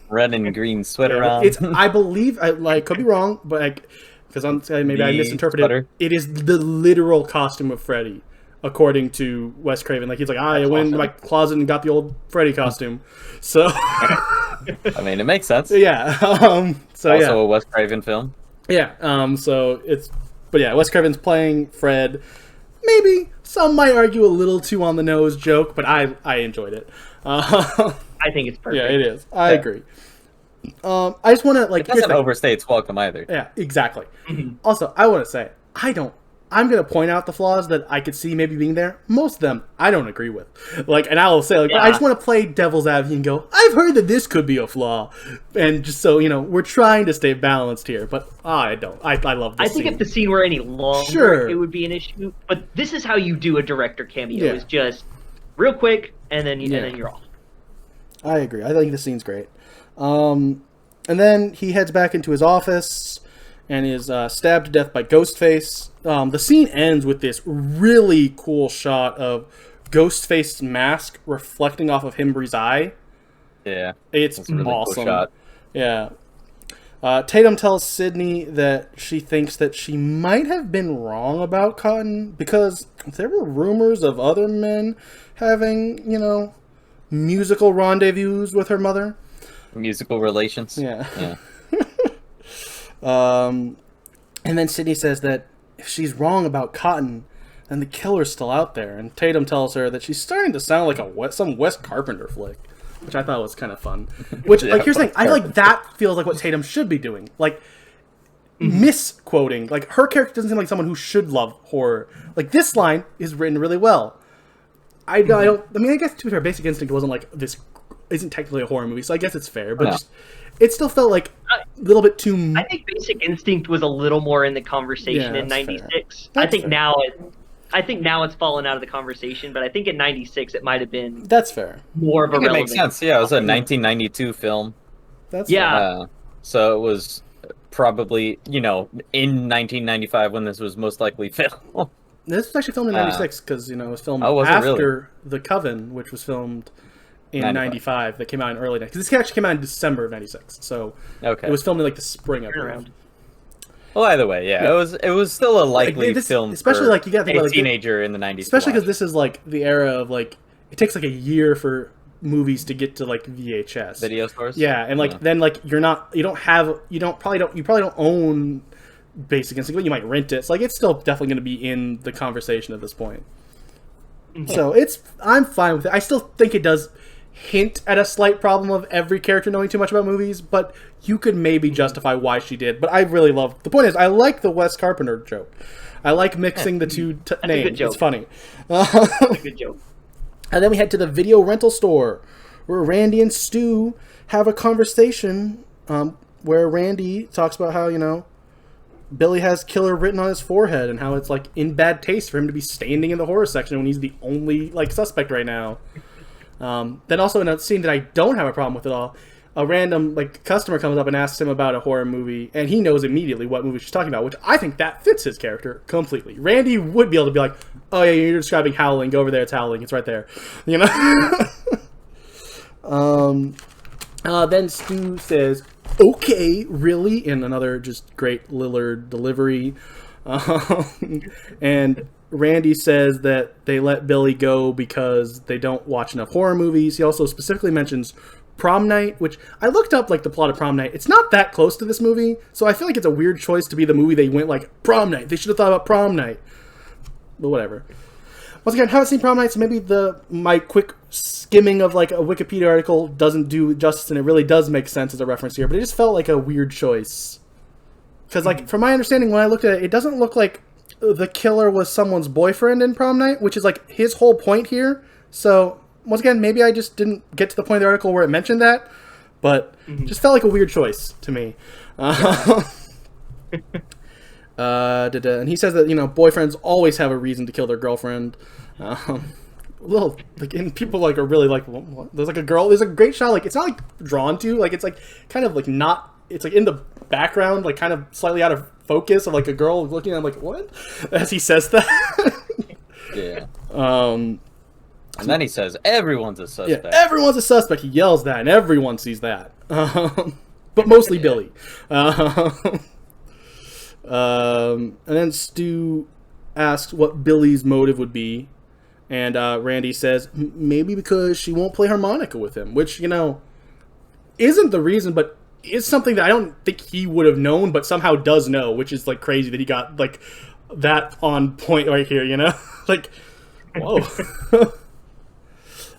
Speaker 2: Red and green sweater on.
Speaker 1: I believe, I could be wrong, but because maybe I misinterpreted. It is the literal costume of Freddy, according to Wes Craven. Like, he's like, I went into my closet and got the old Freddy costume. So,
Speaker 2: I mean, it makes sense.
Speaker 1: Yeah.
Speaker 2: A Wes Craven film.
Speaker 1: Yeah. Wes Craven's playing Fred. Maybe some might argue a little too on the nose joke, but I enjoyed it.
Speaker 3: I think it's perfect.
Speaker 1: Yeah, it is. I agree. I just want to, like...
Speaker 2: It doesn't overstay its welcome either.
Speaker 1: Yeah, exactly. Also, I want to say, I'm going to point out the flaws that I could see maybe being there. Most of them, I don't agree with. Like, and I will say, like, I just want to play devil's advocate and go, I've heard that this could be a flaw. And just so, you know, we're trying to stay balanced here, but I don't. I love this
Speaker 3: scene. If the scene were any longer, it would be an issue. But this is how you do a director cameo. Yeah. It's just real quick, and then you're off.
Speaker 1: I agree. I think the scene's great. And then he heads back into his office and is stabbed to death by Ghostface. The scene ends with this really cool shot of Ghostface's mask reflecting off of Himbry's eye.
Speaker 2: Yeah.
Speaker 1: It's
Speaker 2: a really
Speaker 1: awesome.
Speaker 2: Cool shot.
Speaker 1: Yeah. Tatum tells Sydney that she thinks that she might have been wrong about Cotton because there were rumors of other men having, you know, musical rendezvous with her mother.
Speaker 2: Musical relations.
Speaker 1: Yeah. And then Sydney says that if she's wrong about Cotton, then the killer's still out there. And Tatum tells her that she's starting to sound like some Wes Carpenter flick, which I thought was kind of fun. Which, like, here's the thing. I feel like that feels like what Tatum should be doing. Like, misquoting. Like, her character doesn't seem like someone who should love horror. Like, this line is written really well. I guess to be fair, Basic Instinct wasn't like this, isn't technically a horror movie, so I guess it's fair, but just, it still felt like a little bit too...
Speaker 3: I think Basic Instinct was a little more in the conversation in 96. I think now it's fallen out of the conversation, but I think in 96 it might have been...
Speaker 1: That's fair.
Speaker 3: More of a relevant...
Speaker 2: It makes sense, yeah. It was a 1992 film.
Speaker 1: That's
Speaker 3: fair.
Speaker 2: So it was probably, in 1995 when this was most likely filmed.
Speaker 1: This was actually filmed in 96 because, it was filmed after The Coven, which was filmed in 95. That came out in early... Because this actually came out in December of 96, so it was filmed in, like, the spring of around.
Speaker 2: Well, either way, yeah. It was still a likely film
Speaker 1: especially,
Speaker 2: for
Speaker 1: like, you got to think about,
Speaker 2: teenager in the 90s.
Speaker 1: Especially because this is, like, the era of, like... It takes, like, a year for movies to get to, like, VHS.
Speaker 2: Video stores?
Speaker 1: Yeah, and, like, then, like, you probably don't own Basic Instinct, but you might rent it. So, like, it's still definitely going to be in the conversation at this point. So I'm fine with it. I still think it does hint at a slight problem of every character knowing too much about movies, but you could maybe justify why she did. But I really love... The point is, I like the Wes Carpenter joke. I like mixing the two names. It's funny.
Speaker 3: That's a good joke.
Speaker 1: And then we head to the video rental store, where Randy and Stu have a conversation where Randy talks about how, Billy has killer written on his forehead and how it's, like, in bad taste for him to be standing in the horror section when he's the only, like, suspect right now. Then also in a scene that I don't have a problem with at all, a random, like, customer comes up and asks him about a horror movie, and he knows immediately what movie she's talking about, which I think that fits his character completely. Randy would be able to be like, oh yeah, you're describing Howling, go over there, it's Howling, it's right there. Then Stu says, okay, really? In another just great Lillard delivery. And Randy says that they let Billy go because they don't watch enough horror movies. He also specifically mentions Prom Night, which I looked up, like, the plot of Prom Night. It's not that close to this movie, so I feel like it's a weird choice to be the movie they went, like, Prom Night. They should have thought about Prom Night. But whatever. Once again, I haven't seen Prom Night, so maybe my quick skimming of, like, a Wikipedia article doesn't do justice, and it really does make sense as a reference here, but it just felt like a weird choice. Because, like, from my understanding, when I looked at it, it doesn't look like the killer was someone's boyfriend in Prom Night, which is, like, his whole point here. So, once again, maybe I just didn't get to the point of the article where it mentioned that, but just felt like a weird choice to me. And he says that, boyfriends always have a reason to kill their girlfriend. Little, like, and people, like, are really like, what? There's, like, a girl, there's a great shot, like, it's not, like, drawn to, like, it's, like, kind of, like, not, it's, like, in the background, like, kind of slightly out of focus of, like, a girl looking at him, like, what? As he says that.
Speaker 2: Yeah. And then he says, everyone's a suspect.
Speaker 1: Yeah, everyone's a suspect. He yells that, and everyone sees that. But mostly Billy. And then Stu asks what Billy's motive would be. And Randy says, maybe because she won't play harmonica with him. Which, isn't the reason, but is something that I don't think he would have known, but somehow does know. Which is, like, crazy that he got, like, that on point right here, Like, whoa.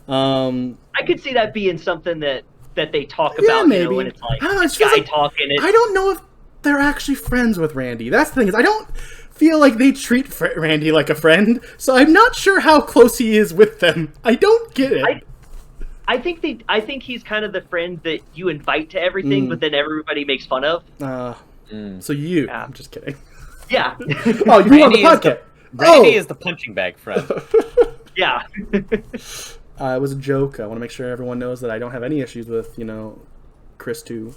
Speaker 3: I could see that being something that they talk about,
Speaker 1: maybe.
Speaker 3: When it's like
Speaker 1: I don't know, it
Speaker 3: guy
Speaker 1: like,
Speaker 3: talking.
Speaker 1: I don't know if they're actually friends with Randy. That's the thing, is I don't feel like they treat Randy like a friend, so I'm not sure how close he is with them. I don't get it.
Speaker 3: I think he's kind of the friend that you invite to everything, but then everybody makes fun of.
Speaker 1: So you? Yeah. I'm just kidding.
Speaker 3: Yeah.
Speaker 1: Oh, you on the podcast?
Speaker 2: Randy is the punching bag friend.
Speaker 3: Yeah.
Speaker 1: It was a joke. I want to make sure everyone knows that I don't have any issues with, Chris 2.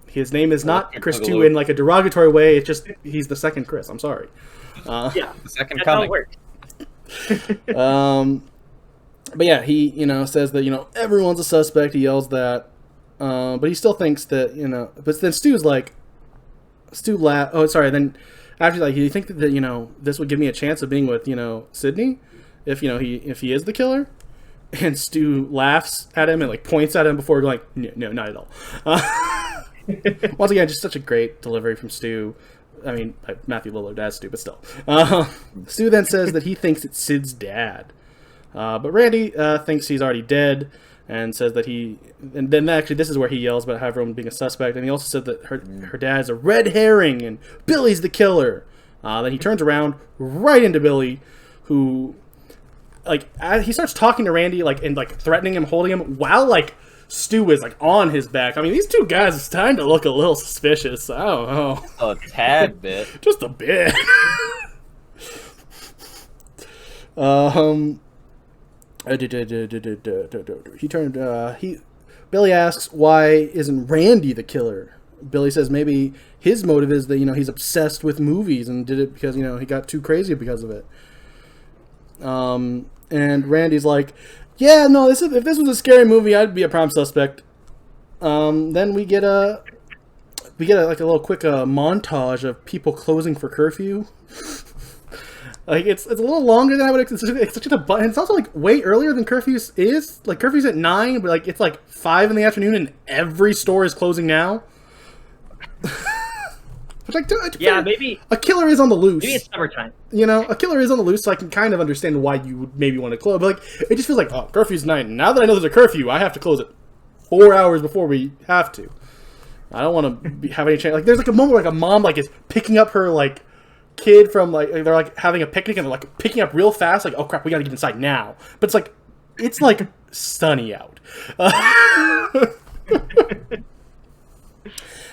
Speaker 1: His name is not Chris 2 in, like, a derogatory way. It's just he's the second Chris. I'm sorry.
Speaker 3: Yeah.
Speaker 2: The second
Speaker 3: That's
Speaker 2: coming.
Speaker 3: How it works.
Speaker 1: But yeah, he, says that, everyone's a suspect. He yells that. But he still thinks that, but then Stu's like, then after, like, you think that, this would give me a chance of being with, Sydney? If he is the killer? And Stu laughs at him and, like, points at him before going, no, not at all. Once again, just such a great delivery from Stu. I mean, Matthew Lillard as Stu, but still. Stu then says that he thinks it's Sid's dad. But Randy thinks he's already dead. and says that and then actually this is where he yells about everyone being a suspect, and he also said that her dad's a red herring and Billy's the killer. Then he turns around right into Billy, who, like, he starts talking to Randy, like, and like threatening him, holding him, while like Stu is like on his back. I mean, these two guys, it's time to look a little suspicious. I don't know.
Speaker 2: A tad bit.
Speaker 1: Just a bit. Billy asks, why isn't Randy the killer? Billy says maybe his motive is that, he's obsessed with movies and did it because, he got too crazy because of it. And Randy's like, yeah, no, if this was a scary movie, I'd be a prime suspect. Then we get a little quick montage of people closing for curfew. Like, it's a little longer than I would expect. And it's also like way earlier than curfew is. Like, curfew's at 9, but like it's like 5 in the afternoon, and every store is closing now. But like,
Speaker 3: maybe
Speaker 1: a killer is on the loose.
Speaker 3: Maybe it's summertime.
Speaker 1: A killer is on the loose, so I can kind of understand why you would maybe want to close. But like, it just feels like, oh, curfew's 9. Now that I know there's a curfew, I have to close it 4 hours before we have to. I don't want to have any chance. Like, there's like a moment where like a mom like is picking up her like kid from like they're like having a picnic and they're like picking up real fast. Like, oh crap, we gotta get inside now. But it's like sunny out.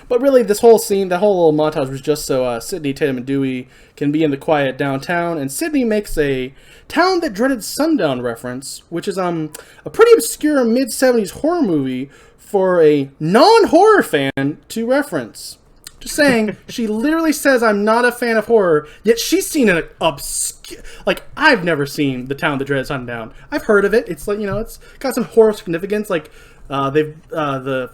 Speaker 1: But really, this whole scene, that whole little montage was just so Sydney, Tatum, and Dewey can be in the quiet downtown. And Sydney makes a Town That Dreaded Sundown reference, which is a pretty obscure mid-70s horror movie for a non-horror fan to reference. Just saying, she literally says, I'm not a fan of horror, yet she's seen an obscure... Like, I've never seen The Town That Dreaded Sundown. I've heard of it. It's like, it's got some horror significance, like... the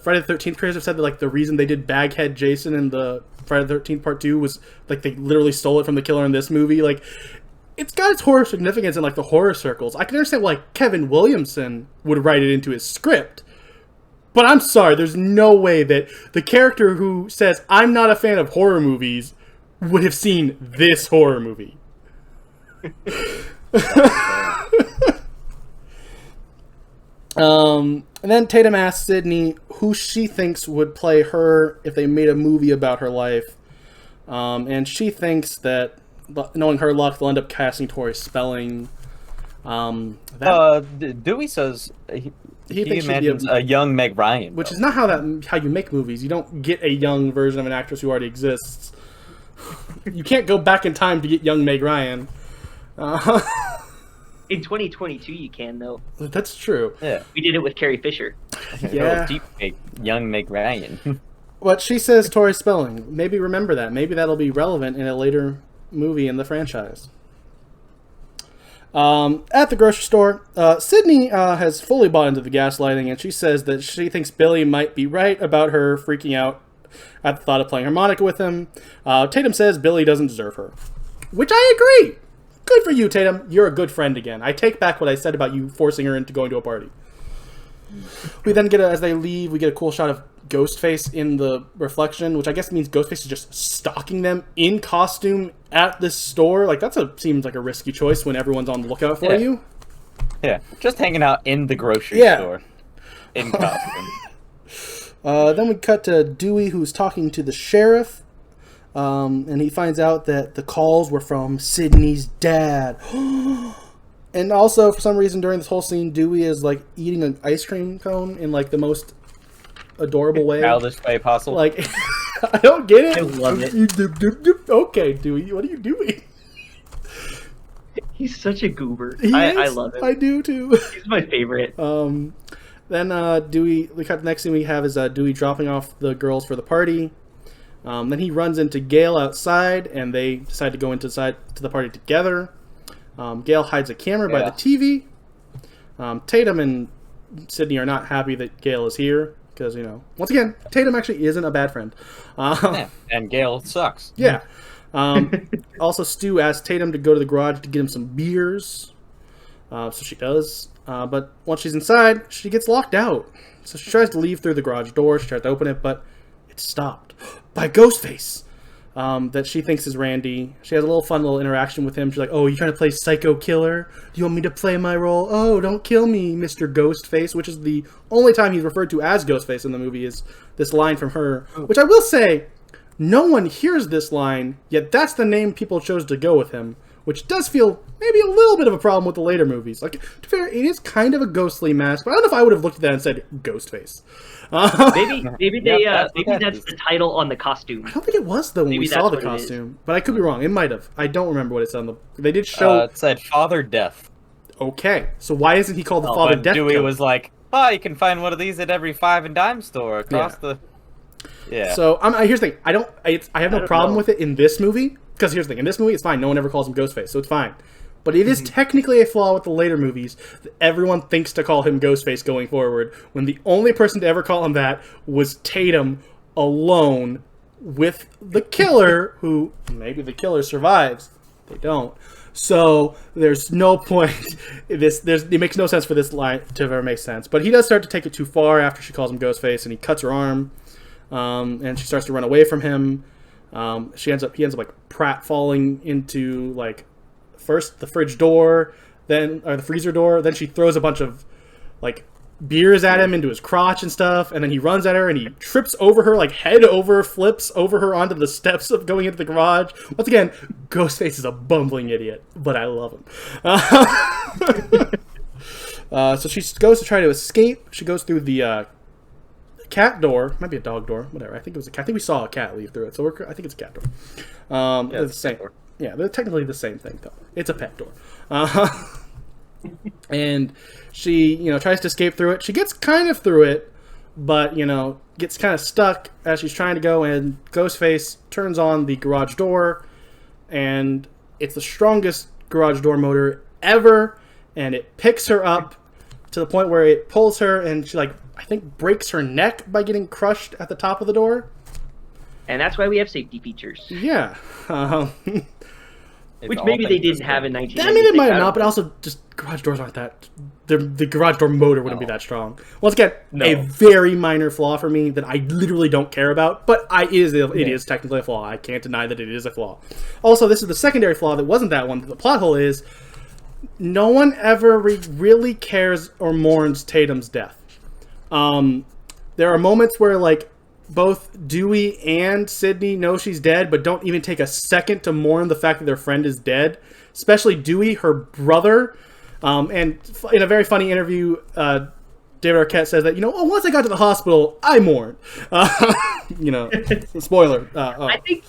Speaker 1: Friday the 13th creators have said that like the reason they did Baghead Jason in the Friday the 13th Part 2 was like they literally stole it from the killer in this movie. Like, it's got its horror significance in like the horror circles. I can understand why Kevin Williamson would write it into his script, but I'm sorry, there's no way that the character who says I'm not a fan of horror movies would have seen this horror movie. And then Tatum asks Sydney who she thinks would play her if they made a movie about her life. And she thinks that, knowing her luck, they'll end up casting Tori Spelling.
Speaker 2: Dewey says he imagines a young Meg Ryan.
Speaker 1: Which is not how you make movies. You don't get a young version of an actress who already exists. You can't go back in time to get young Meg Ryan.
Speaker 3: In 2022, you can, though.
Speaker 1: That's true.
Speaker 2: Yeah.
Speaker 3: We did it with Carrie Fisher.
Speaker 1: Yeah.
Speaker 2: Deep fake, young Meg Ryan.
Speaker 1: What she says, Tori Spelling. Maybe remember that. Maybe that'll be relevant in a later movie in the franchise. At the grocery store, Sydney has fully bought into the gaslighting, and she says that she thinks Billy might be right about her freaking out at the thought of playing harmonica with him. Tatum says Billy doesn't deserve her. Which I agree. Good for you, Tatum. You're a good friend again. I take back what I said about you forcing her into going to a party. We then get, as they leave, we get a cool shot of Ghostface in the reflection, which I guess means Ghostface is just stalking them in costume at this store. Like, seems like a risky choice when everyone's on the lookout for you.
Speaker 2: Yeah, just hanging out in the grocery store in costume.
Speaker 1: Then we cut to Dewey, who's talking to the sheriff. And he finds out that the calls were from Sydney's dad. And also, for some reason, during this whole scene, Dewey is, like, eating an ice cream cone in, like, the most adorable way.
Speaker 2: Childish way possible.
Speaker 1: Like, I don't get it.
Speaker 3: I love it.
Speaker 1: Okay, Dewey, what are you doing?
Speaker 3: He's such a goober.
Speaker 1: I
Speaker 3: love him.
Speaker 1: I do, too.
Speaker 3: He's my favorite.
Speaker 1: Then Dewey, the next thing we have is Dewey dropping off the girls for the party. Then he runs into Gail outside, and they decide to go inside to the party together. Gail hides a camera by the TV. Tatum and Sydney are not happy that Gail is here, because, once again, Tatum actually isn't a bad friend.
Speaker 2: And Gail sucks.
Speaker 1: Yeah. Also, Stu asks Tatum to go to the garage to get him some beers. So she does. But once she's inside, she gets locked out. So she tries to leave through the garage door. She tries to open it, but it's stopped by Ghostface. that she thinks is Randy. She has a little fun little interaction with him. She's like, "Oh, you trying to play psycho killer? Do you want me to play my role? Oh, don't kill me, Mr. Ghostface," which is the only time he's referred to as Ghostface in the movie is this line from her, which I will say, no one hears this line, yet that's the name people chose to go with him, which does feel maybe a little bit of a problem with the later movies. Like, to be fair, it is kind of a ghostly mask, but I don't know if I would have looked at that and said Ghostface.
Speaker 3: Maybe that's the title on the costume.
Speaker 1: I don't think it was though when we saw the costume, but I could be wrong. It might have. I don't remember what it said on the. They did show.
Speaker 2: It said Father Death.
Speaker 1: Okay, so why isn't he called the Father Death?
Speaker 2: Dewey was like, "Oh, you can find one of these at every 5 and dime store across the." Yeah.
Speaker 1: So here's the thing. I have no problem with it in this movie because here's the thing. In this movie, it's fine. No one ever calls him Ghostface, so it's fine. But it is technically a flaw with the later movies that everyone thinks to call him Ghostface going forward, when the only person to ever call him that was Tatum alone with the killer, who maybe the killer survives. They don't. So there's no point. It makes no sense for this line to ever make sense. But he does start to take it too far after she calls him Ghostface, and he cuts her arm, and she starts to run away from him. He ends up like falling into like. First the fridge door, then the freezer door, then she throws a bunch of like beers at him into his crotch and stuff, and then he runs at her and he trips over her, like head over, flips over her onto the steps of going into the garage. Once again, Ghostface is a bumbling idiot, but I love him. So she goes to try to escape. She goes through the cat door, might be a dog door, whatever. I think it was a cat. I think we saw a cat leave through it, so I think it's a cat door.
Speaker 2: Yeah,
Speaker 1: it's the same. Yeah, they're technically the same thing, though. It's a pet door. And she, tries to escape through it. She gets kind of through it, but, gets kind of stuck as she's trying to go, and Ghostface turns on the garage door, and it's the strongest garage door motor ever, and it picks her up to the point where it pulls her, and she, I think breaks her neck by getting crushed at the top of the door.
Speaker 3: And that's why we have safety features.
Speaker 1: Yeah.
Speaker 3: Which maybe they didn't have in 1996.
Speaker 1: I mean, it might have not, but also just garage doors aren't that. The garage door motor wouldn't be that strong. Once again, a very minor flaw for me that I literally don't care about, but it is technically a flaw. I can't deny that it is a flaw. Also, this is the secondary flaw that wasn't that one. The plot hole is no one ever really cares or mourns Tatum's death. There are moments where, both Dewey and Sydney know she's dead, but don't even take a second to mourn the fact that their friend is dead. Especially Dewey, her brother. And in a very funny interview, David Arquette says that, once I got to the hospital, I mourned. Spoiler.
Speaker 3: I think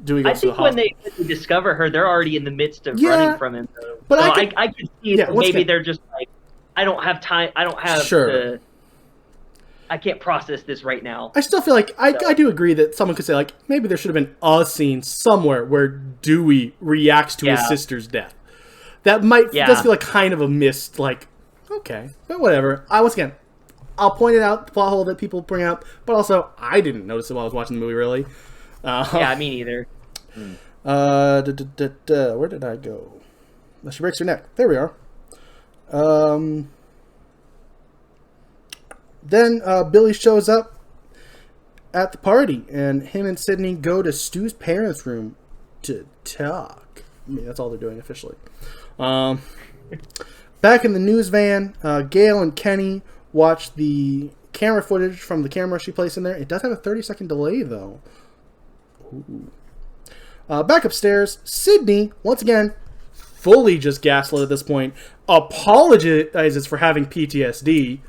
Speaker 1: Dewey goes to the hospital.
Speaker 3: when they discover her, they're already in the midst of running from him. But so I can see maybe they're just like, I don't have time. I don't have I can't process this right now. I
Speaker 1: still feel like I do agree that someone could say maybe there should have been a scene somewhere where Dewey reacts to his sister's death. That does feel like kind of a missed okay, but whatever. I'll point it out, the plot hole that people bring up, but also I didn't notice it while I was watching the movie really.
Speaker 3: Yeah, me neither.
Speaker 1: Where did I go? She breaks her neck. There we are. Then Billy shows up at the party, and him and Sydney go to Stu's parents' room to talk. I mean, that's all they're doing officially. Back in the news van, Gail and Kenny watch the camera footage from the camera she placed in there. It does have a 30-second delay, though. Ooh. Back upstairs, Sydney, once again, fully just gaslit at this point, apologizes for having PTSD.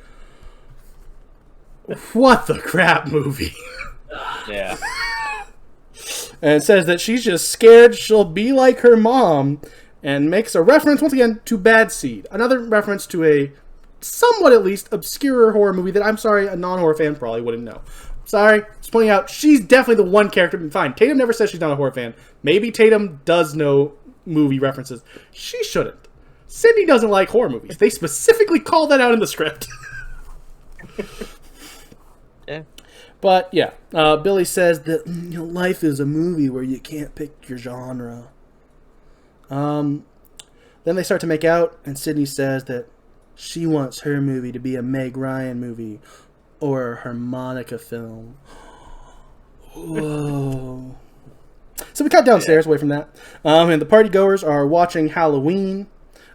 Speaker 1: What the crap movie?
Speaker 2: Yeah.
Speaker 1: And says that she's just scared she'll be like her mom, and makes a reference, once again, to Bad Seed. Another reference to a somewhat, at least, obscure horror movie that I'm sorry, a non-horror fan probably wouldn't know. Sorry, just pointing out, she's definitely the one character. Fine, Tatum never says she's not a horror fan. Maybe Tatum does know movie references. She shouldn't. Sydney doesn't like horror movies. They specifically call that out in the script.
Speaker 2: Yeah.
Speaker 1: But yeah, Billy says that life is a movie where you can't pick your genre. Then they start to make out, and Sydney says that she wants her movie to be a Meg Ryan movie or a harmonica film. Whoa. So we cut downstairs away from that. And the party goers are watching Halloween.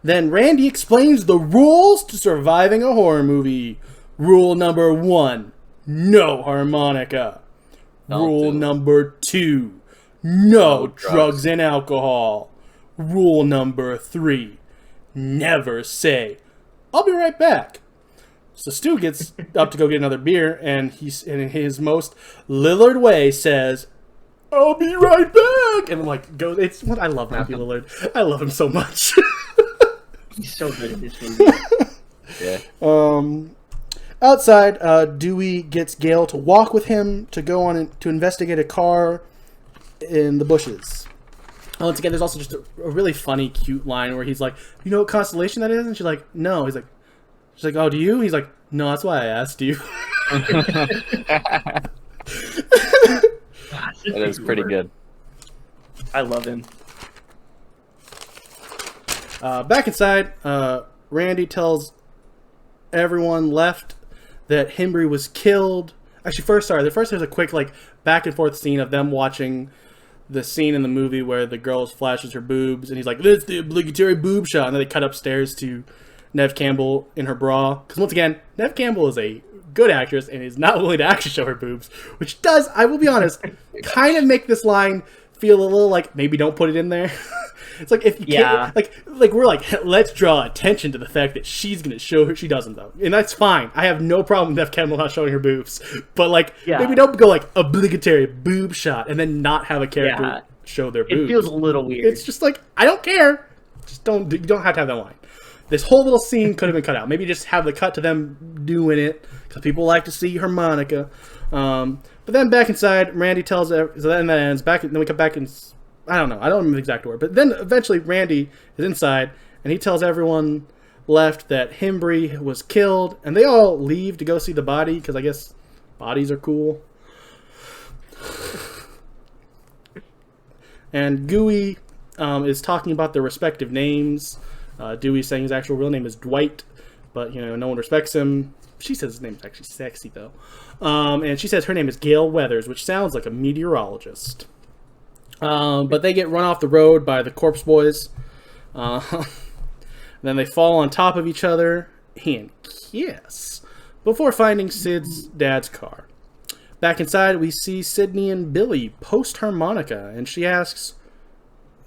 Speaker 1: Then Randy explains the rules to surviving a horror movie. Rule number 1, no harmonica. Rule number 2, no drugs and alcohol. Rule number 3, never say, "I'll be right back." So Stu gets up to go get another beer, and he's in his most Lillard way says, "I'll be right back." And I'm like, go. It's what I love Matthew Lillard. I love him so much.
Speaker 3: He's so good in this movie.
Speaker 2: Yeah.
Speaker 1: Outside, Dewey gets Gail to walk with him to go on to investigate a car in the bushes. Once again, there's also just a really funny, cute line where he's like, "You know what constellation that is?" And she's like, "No." She's like, "Oh, do you?" He's like, "No, that's why I asked you."
Speaker 2: That is pretty good.
Speaker 3: I love him.
Speaker 1: Back inside, Randy tells everyone left that Himbry was killed. Actually, first there's a quick back and forth scene of them watching the scene in the movie where the girl flashes her boobs, and he's like, "This is the obligatory boob shot," and then they cut upstairs to Neve Campbell in her bra. Because once again, Neve Campbell is a good actress and is not willing to actually show her boobs, which does, I will be honest, kind of make this line feel a little like maybe don't put it in there. It's like if you can't, like we're like, let's draw attention to the fact that she's gonna show her. She doesn't though, and that's fine. I have no problem with Neve Campbell not showing her boobs, but maybe don't go obligatory boob shot and then not have a character show their boobs.
Speaker 3: It feels a little weird.
Speaker 1: It's just like, I don't care. Just don't. You don't have to have that line. This whole little scene could have been cut out. Maybe just have the cut to them doing it because people like to see harmonica. But then back inside, Randy tells so then that ends. Then we come back and I don't know. I don't remember the exact word. But then eventually Randy is inside and he tells everyone left that Himbry was killed, and they all leave to go see the body because I guess bodies are cool. And Dewey is talking about their respective names. Dewey's saying his actual real name is Dwight, but no one respects him. She says his name is actually sexy though, and she says her name is Gail Weathers, which sounds like a meteorologist. But they get run off the road by the corpse boys. Then they fall on top of each other and kiss before finding Sid's dad's car. Back inside, we see Sydney and Billy post harmonica, and she asks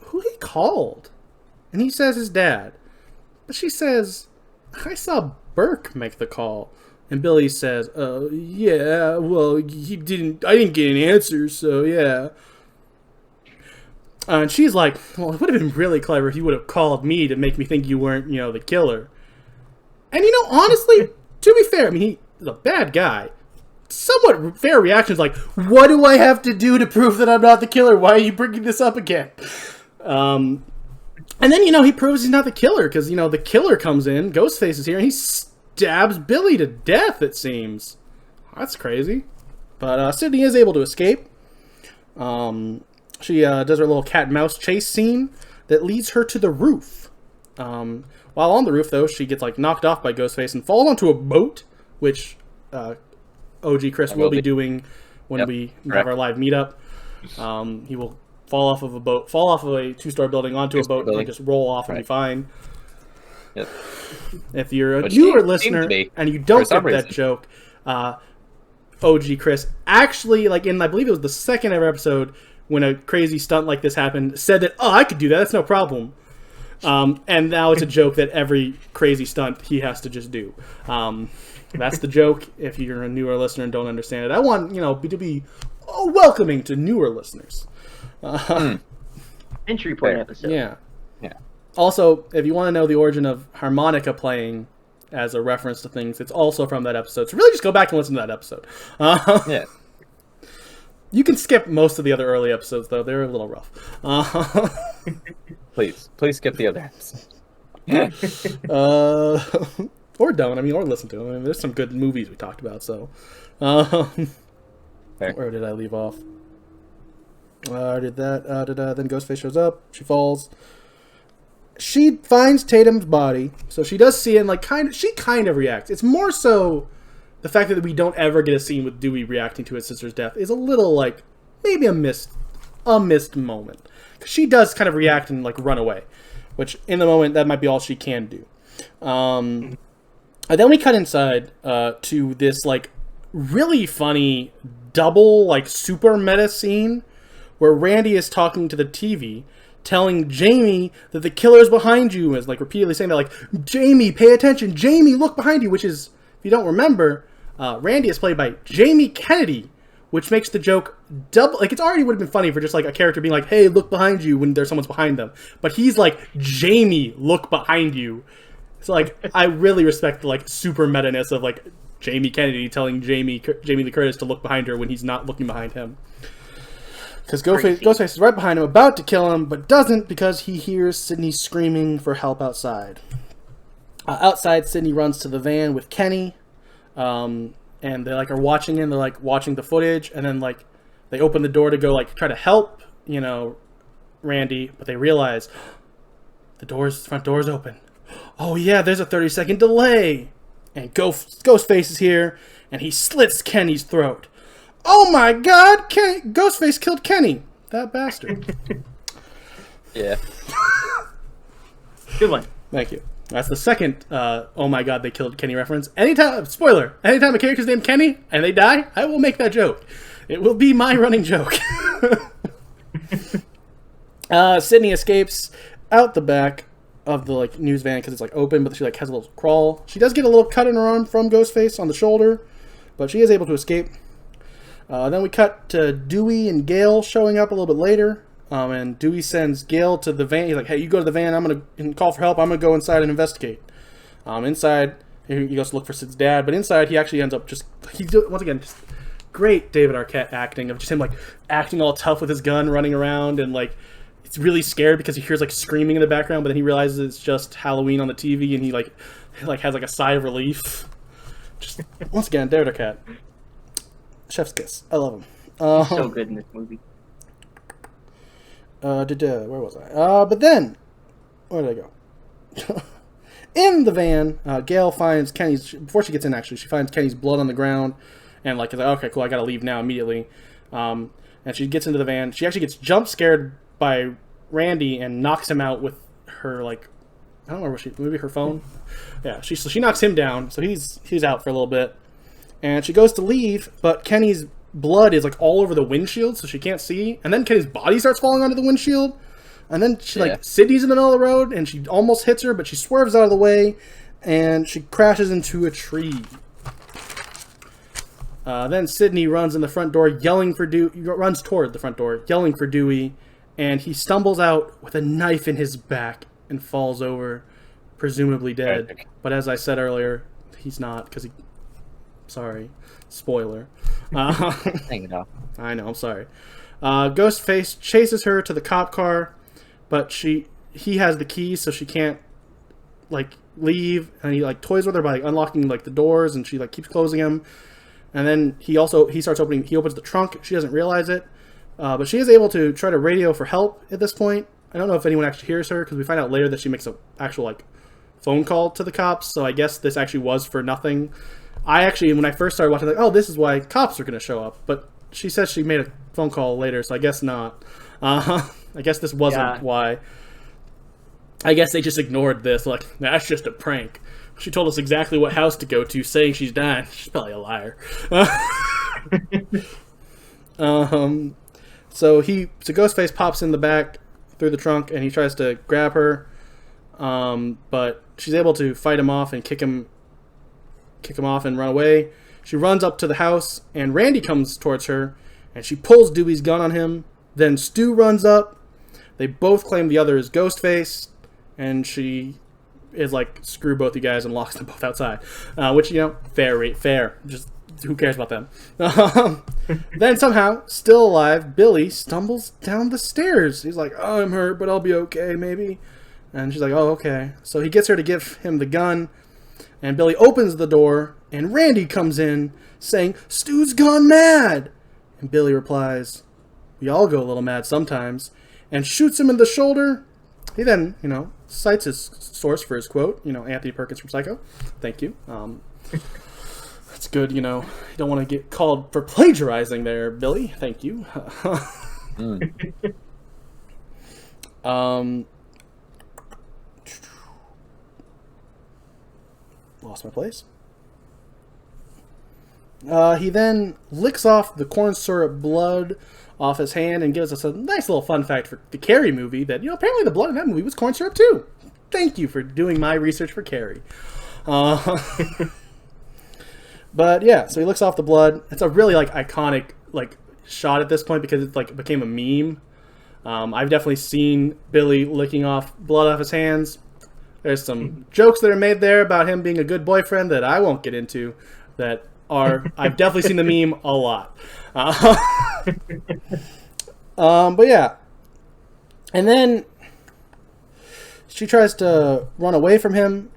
Speaker 1: who he called, and he says his dad. But she says, "I saw Burke make the call." And Billy says, "Yeah, well, I didn't get an answer, so yeah." And she's like, "Well, it would have been really clever if you would have called me to make me think you weren't, the killer." And, honestly, to be fair, I mean, he's a bad guy. Somewhat fair reaction is like, "What do I have to do to prove that I'm not the killer? Why are you bringing this up again?" And then, he proves he's not the killer because, the killer comes in, Ghostface is here, and he stabs Billy to death, it seems. That's crazy. But Sydney is able to escape. She does her little cat and mouse chase scene that leads her to the roof. While on the roof, though, she gets knocked off by Ghostface and falls onto a boat, which OG Chris will be doing when we have our live meetup. He will fall off of a 2-story building onto a boat and just roll off and be fine.
Speaker 2: Yep.
Speaker 1: If you're a newer listener and you don't get that joke, OG Chris actually, in I believe it was the second ever episode when a crazy stunt like this happened, said that, "Oh, I could do that, that's no problem." And now it's a joke that every crazy stunt he has to just do. That's the joke. If you're a newer listener and don't understand it, I want to be welcoming to newer listeners.
Speaker 3: Entry point episode.
Speaker 1: Yeah. Also, if you want to know the origin of harmonica playing as a reference to things, it's also from that episode. So really just go back and listen to that episode.
Speaker 2: Yeah.
Speaker 1: You can skip most of the other early episodes, though. They're a little rough.
Speaker 2: Please skip the other episodes.
Speaker 1: Or don't. or listen to them. There's some good movies we talked about, so. Where did I leave off? Then Ghostface shows up. She falls. She finds Tatum's body, so she does see it, and she kind of reacts. It's more so the fact that we don't ever get a scene with Dewey reacting to his sister's death is a little maybe a missed a missed moment. Because she does kind of react and, like, run away. Which, in the moment, that might be all she can do. And then we cut inside to this, like, really funny double, like, super meta scene where Randy is talking to the TV, telling Jamie that the killer's behind you, is, like, repeatedly saying that, like, Jamie, pay attention, Jamie, look behind you, which is, if you don't remember, Randy is played by Jamie Kennedy, which makes the joke double, like, it's already would have been funny for just, like, a character being like, hey, look behind you when there's someone's behind them, but he's like, Jamie, look behind you. So, like, I really respect the, like, super meta-ness of, like, Jamie Kennedy telling Jamie Lee Curtis to look behind her when he's not looking behind him. Because Ghostface is right behind him, about to kill him, but doesn't because he hears Sidney screaming for help outside. Outside, Sidney runs to the van with Kenny, and they, like, are watching him. They're, like, watching the footage, and then, like, they open the door to go, like, try to help, you know, Randy, but they realize the front door's open. Oh yeah, there's a 30-second delay. And Ghostface is here, and he slits Kenny's throat. Oh my god, Ghostface killed Kenny. That bastard.
Speaker 2: Yeah.
Speaker 3: Good one.
Speaker 1: Thank you. That's the second oh my god, they killed Kenny reference. Anytime a character's named Kenny and they die, I will make that joke. It will be my running joke. Sidney escapes out the back of the, like, news van because it's, like, open, but she, like, has a little crawl. She does get a little cut in her arm from Ghostface on the shoulder, but she is able to escape. Then we cut to Dewey and Gale showing up a little bit later, and Dewey sends Gale to the van. He's like, hey, you go to the van, I'm going to call for help, I'm going to go inside and investigate. Inside, he goes to look for Sid's dad, but inside he actually ends up just great David Arquette acting of just him, like, acting all tough with his gun, running around, and, like, it's really scared because he hears, like, screaming in the background, but then he realizes it's just Halloween on the TV, and he like has, like, a sigh of relief. Just once again, David Arquette, chef's kiss. I love him.
Speaker 3: He's so good in this movie.
Speaker 1: Where was I? But then, where did I go? In the van, Gale finds Kenny's, before she gets in, actually, she finds Kenny's blood on the ground, and, like, is like, okay, cool, I gotta leave now immediately. And she gets into the van. She actually gets jump scared by Randy and knocks him out with her, like, I don't remember, maybe her phone? Yeah, she knocks him down, so he's out for a little bit. And she goes to leave, but Kenny's blood is, like, all over the windshield, so she can't see. And then Kenny's body starts falling onto the windshield. And then she, like, Sidney's in the middle of the road, and she almost hits her, but she swerves out of the way, and she crashes into a tree. Then Sidney runs in the front door, runs toward the front door, yelling for Dewey, and he stumbles out with a knife in his back and falls over, presumably dead. But as I said earlier, he's not, because he... Sorry. Spoiler.
Speaker 2: Hang it off.
Speaker 1: I know, I'm sorry. Ghostface chases her to the cop car, but he has the keys, so she can't, like, leave, and he, like, toys with her by, like, unlocking, like, the doors, and she, like, keeps closing them. And then he opens the trunk. She doesn't realize it, but she is able to try to radio for help at this point. I don't know if anyone actually hears her, because we find out later that she makes an actual, like, phone call to the cops, so I guess this actually was for nothing. I actually, when I first started watching, like, oh, this is why cops are going to show up, but she says she made a phone call later, so I guess not. I guess this wasn't why. I guess they just ignored this, like, that's just a prank. She told us exactly what house to go to, saying she's dying. She's probably a liar. So Ghostface pops in the back through the trunk, and he tries to grab her, but she's able to fight him off and kick him off and run away. She runs up to the house, and Randy comes towards her, and she pulls Dewey's gun on him. Then Stu runs up. They both claim the other is Ghostface, and she is like, screw both you guys, and locks them both outside. Which, you know, fair. Just, who cares about them? Then somehow, still alive, Billy stumbles down the stairs. He's like, oh, I'm hurt, but I'll be okay, maybe. And she's like, oh, okay. So he gets her to give him the gun, and Billy opens the door, and Randy comes in, saying, Stu's gone mad! And Billy replies, we all go a little mad sometimes, and shoots him in the shoulder. He then, you know, cites his source for his quote, you know, Anthony Perkins from Psycho. Thank you. That's good, you know. You don't want to get called for plagiarizing there, Billy. Thank you. Lost my place. He then licks off the corn syrup blood off his hand and gives us a nice little fun fact for the Carrie movie that, apparently the blood in that movie was corn syrup too. Thank you for doing my research for Carrie. But yeah, so he licks off the blood. It's a really iconic shot at this point because it became a meme. I've definitely seen Billy licking off blood off his hands. There's some jokes that are made there about him being a good boyfriend that I won't get into. I've definitely seen the meme a lot. But yeah, and then she tries to run away from him,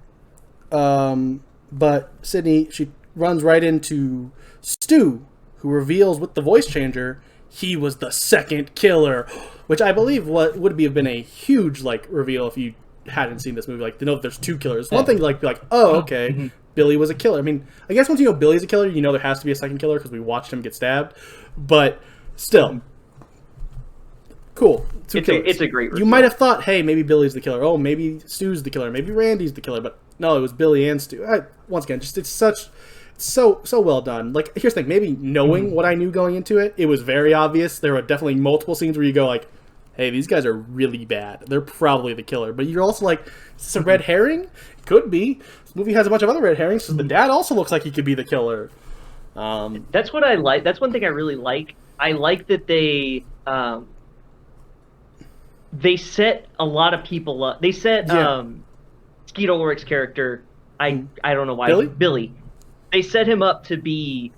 Speaker 1: but Sydney, she runs right into Stu, who reveals with the voice changer he was the second killer, which I believe would have been a huge reveal if you hadn't seen this movie. To know that there's two killers. One thing to be oh, okay, Billy was a killer. I mean, I guess once you know Billy's a killer, there has to be a second killer because we watched him get stabbed. But still, cool.
Speaker 3: It's a great reveal.
Speaker 1: You might have thought, hey, maybe Billy's the killer. Oh, maybe Stu's the killer. Maybe Randy's the killer. But no, it was Billy and Stu. Once again, it's so well done. Here's the thing. Maybe knowing what I knew going into it, it was very obvious. There were definitely multiple scenes where you go hey, these guys are really bad. They're probably the killer. But you're also is this a red herring? It could be. This movie has a bunch of other red herrings, so the dad also looks like he could be the killer.
Speaker 3: That's what I like. That's one thing I really like. I like that they set a lot of people up. They set Skeet Ulrich's character. I don't know why. Billy. They set him up to be.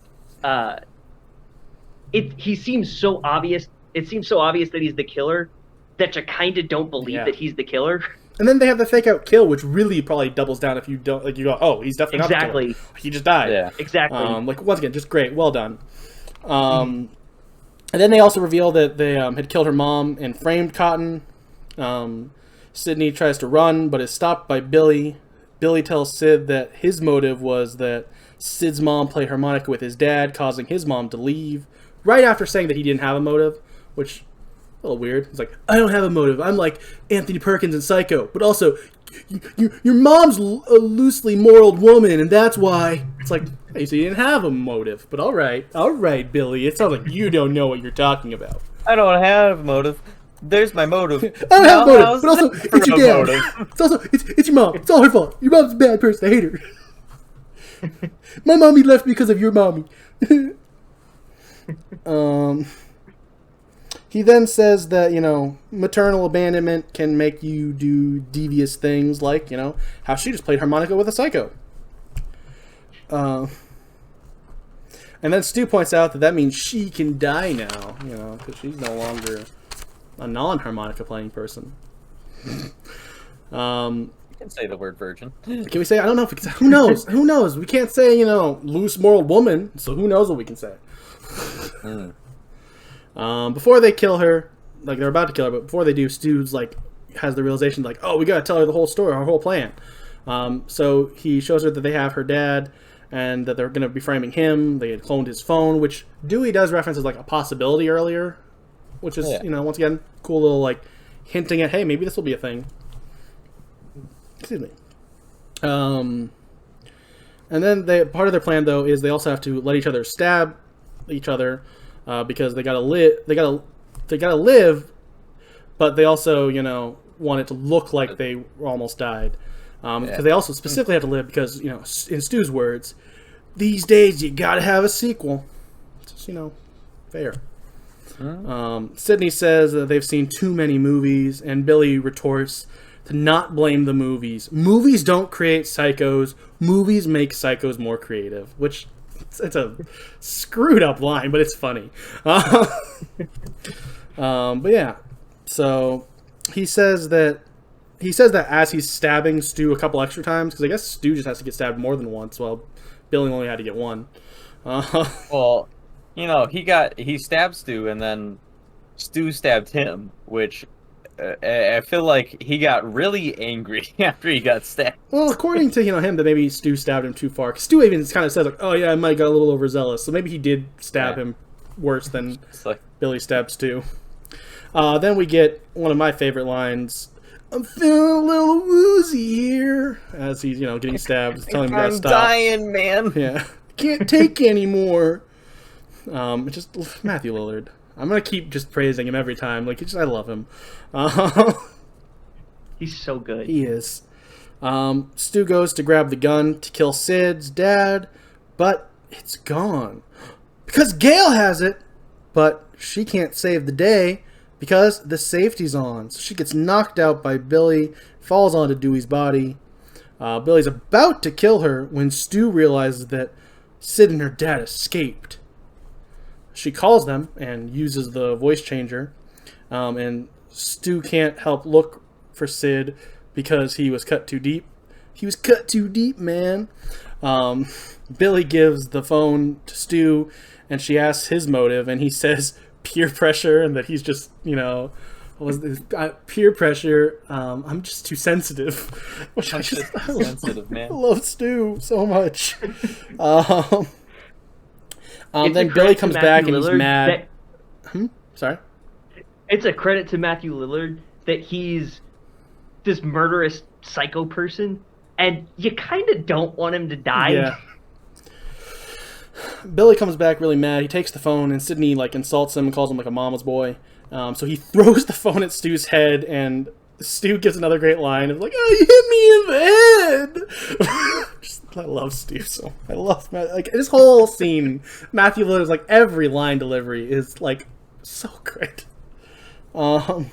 Speaker 3: He seems so obvious. It seems so obvious that he's the killer that you kind of don't believe that he's the killer. And
Speaker 1: then they have the fake out kill, which really probably doubles down if you don't you go, oh, he's definitely not the killer. He just died.
Speaker 2: Yeah,
Speaker 3: exactly.
Speaker 1: Once again, just great, well done. And then they also reveal that they had killed her mom and framed Cotton. Sydney tries to run, but is stopped by Billy. Billy tells Sid that his motive was that Sid's mom played harmonica with his dad, causing his mom to leave. Right after saying that he didn't have a motive, which a little weird. He's I don't have a motive. I'm like Anthony Perkins in Psycho, but also your mom's a loosely moraled woman, and that's why. It's hey, so you didn't have a motive, but all right, Billy. It sounds like you don't know what you're talking about.
Speaker 2: I don't have a motive. There's my motive.
Speaker 1: I don't have a motive, but also it's your dad. It's also it's your mom. It's all her fault. Your mom's a bad person. I hate her. My mommy left because of your mommy. He then says that, maternal abandonment can make you do devious things like, how she just played harmonica with a psycho. And then Stu points out that means she can die now, because she's no longer a non-harmonica playing person.
Speaker 2: You can say the word virgin.
Speaker 1: Can we say, I don't know if we can say, who knows? Who knows? We can't say, loose moral woman, so who knows what we can say. Before they kill her, they're about to kill her, but before they do, Stu's has the realization oh, we gotta tell her the whole story, our whole plan. So he shows her that they have her dad and that they're gonna be framing him. They had cloned his phone, which Dewey does reference as a possibility earlier, which is once again cool little hinting at, hey, maybe this will be a thing. Excuse me. And then part of their plan though is they also have to let each other stab each other. Because they gotta live, but they also, want it to look like they almost died. Because they also specifically have to live because, in Stu's words, these days you gotta have a sequel. It's just, fair. Sydney says that they've seen too many movies, and Billy retorts to not blame the movies. Movies don't create psychos. Movies make psychos more creative, which... It's a screwed up line, but it's funny. But yeah, so he says that as he's stabbing Stu a couple extra times, because I guess Stu just has to get stabbed more than once, while Billy only had to get one.
Speaker 2: Well, he stabbed Stu, and then Stu stabbed him, which I feel like he got really angry after he got stabbed.
Speaker 1: Well, according to him, that maybe Stu stabbed him too far. 'Cause Stu even kind of says oh yeah, I might have got a little overzealous. So maybe he did stab him worse than Billy stabbed Stu. Then we get one of my favorite lines. I'm feeling a little woozy here. As he's, getting stabbed. Telling me to stop.
Speaker 2: I'm dying, man.
Speaker 1: Yeah. Can't take anymore. Just Matthew Lillard. I'm going to keep just praising him every time. I love him.
Speaker 3: He's so good.
Speaker 1: He is. Stu goes to grab the gun to kill Sid's dad, but it's gone. Because Gail has it, but she can't save the day because the safety's on. So she gets knocked out by Billy, falls onto Dewey's body. Billy's about to kill her when Stu realizes that Sid and her dad escaped. She calls them and uses the voice changer, and Stu can't help look for Sid because he was cut too deep. He was cut too deep, man. Billy gives the phone to Stu, and she asks his motive, and he says peer pressure, and that he's just, peer pressure. I'm just too sensitive. Which
Speaker 2: Sensitive, man.
Speaker 1: I love Stu so much. Then Billy comes back and he's mad. Sorry?
Speaker 3: It's a credit to Matthew Lillard that he's this murderous psycho person, and you kind of don't want him to die.
Speaker 1: Yeah. Billy comes back really mad. He takes the phone, and Sydney insults him and calls him a mama's boy. So he throws the phone at Stu's head, and Stu gives another great line of "Oh, you hit me in the head." I love Stu so. I love this whole scene. Matthew Lillard's every line delivery is so great. Then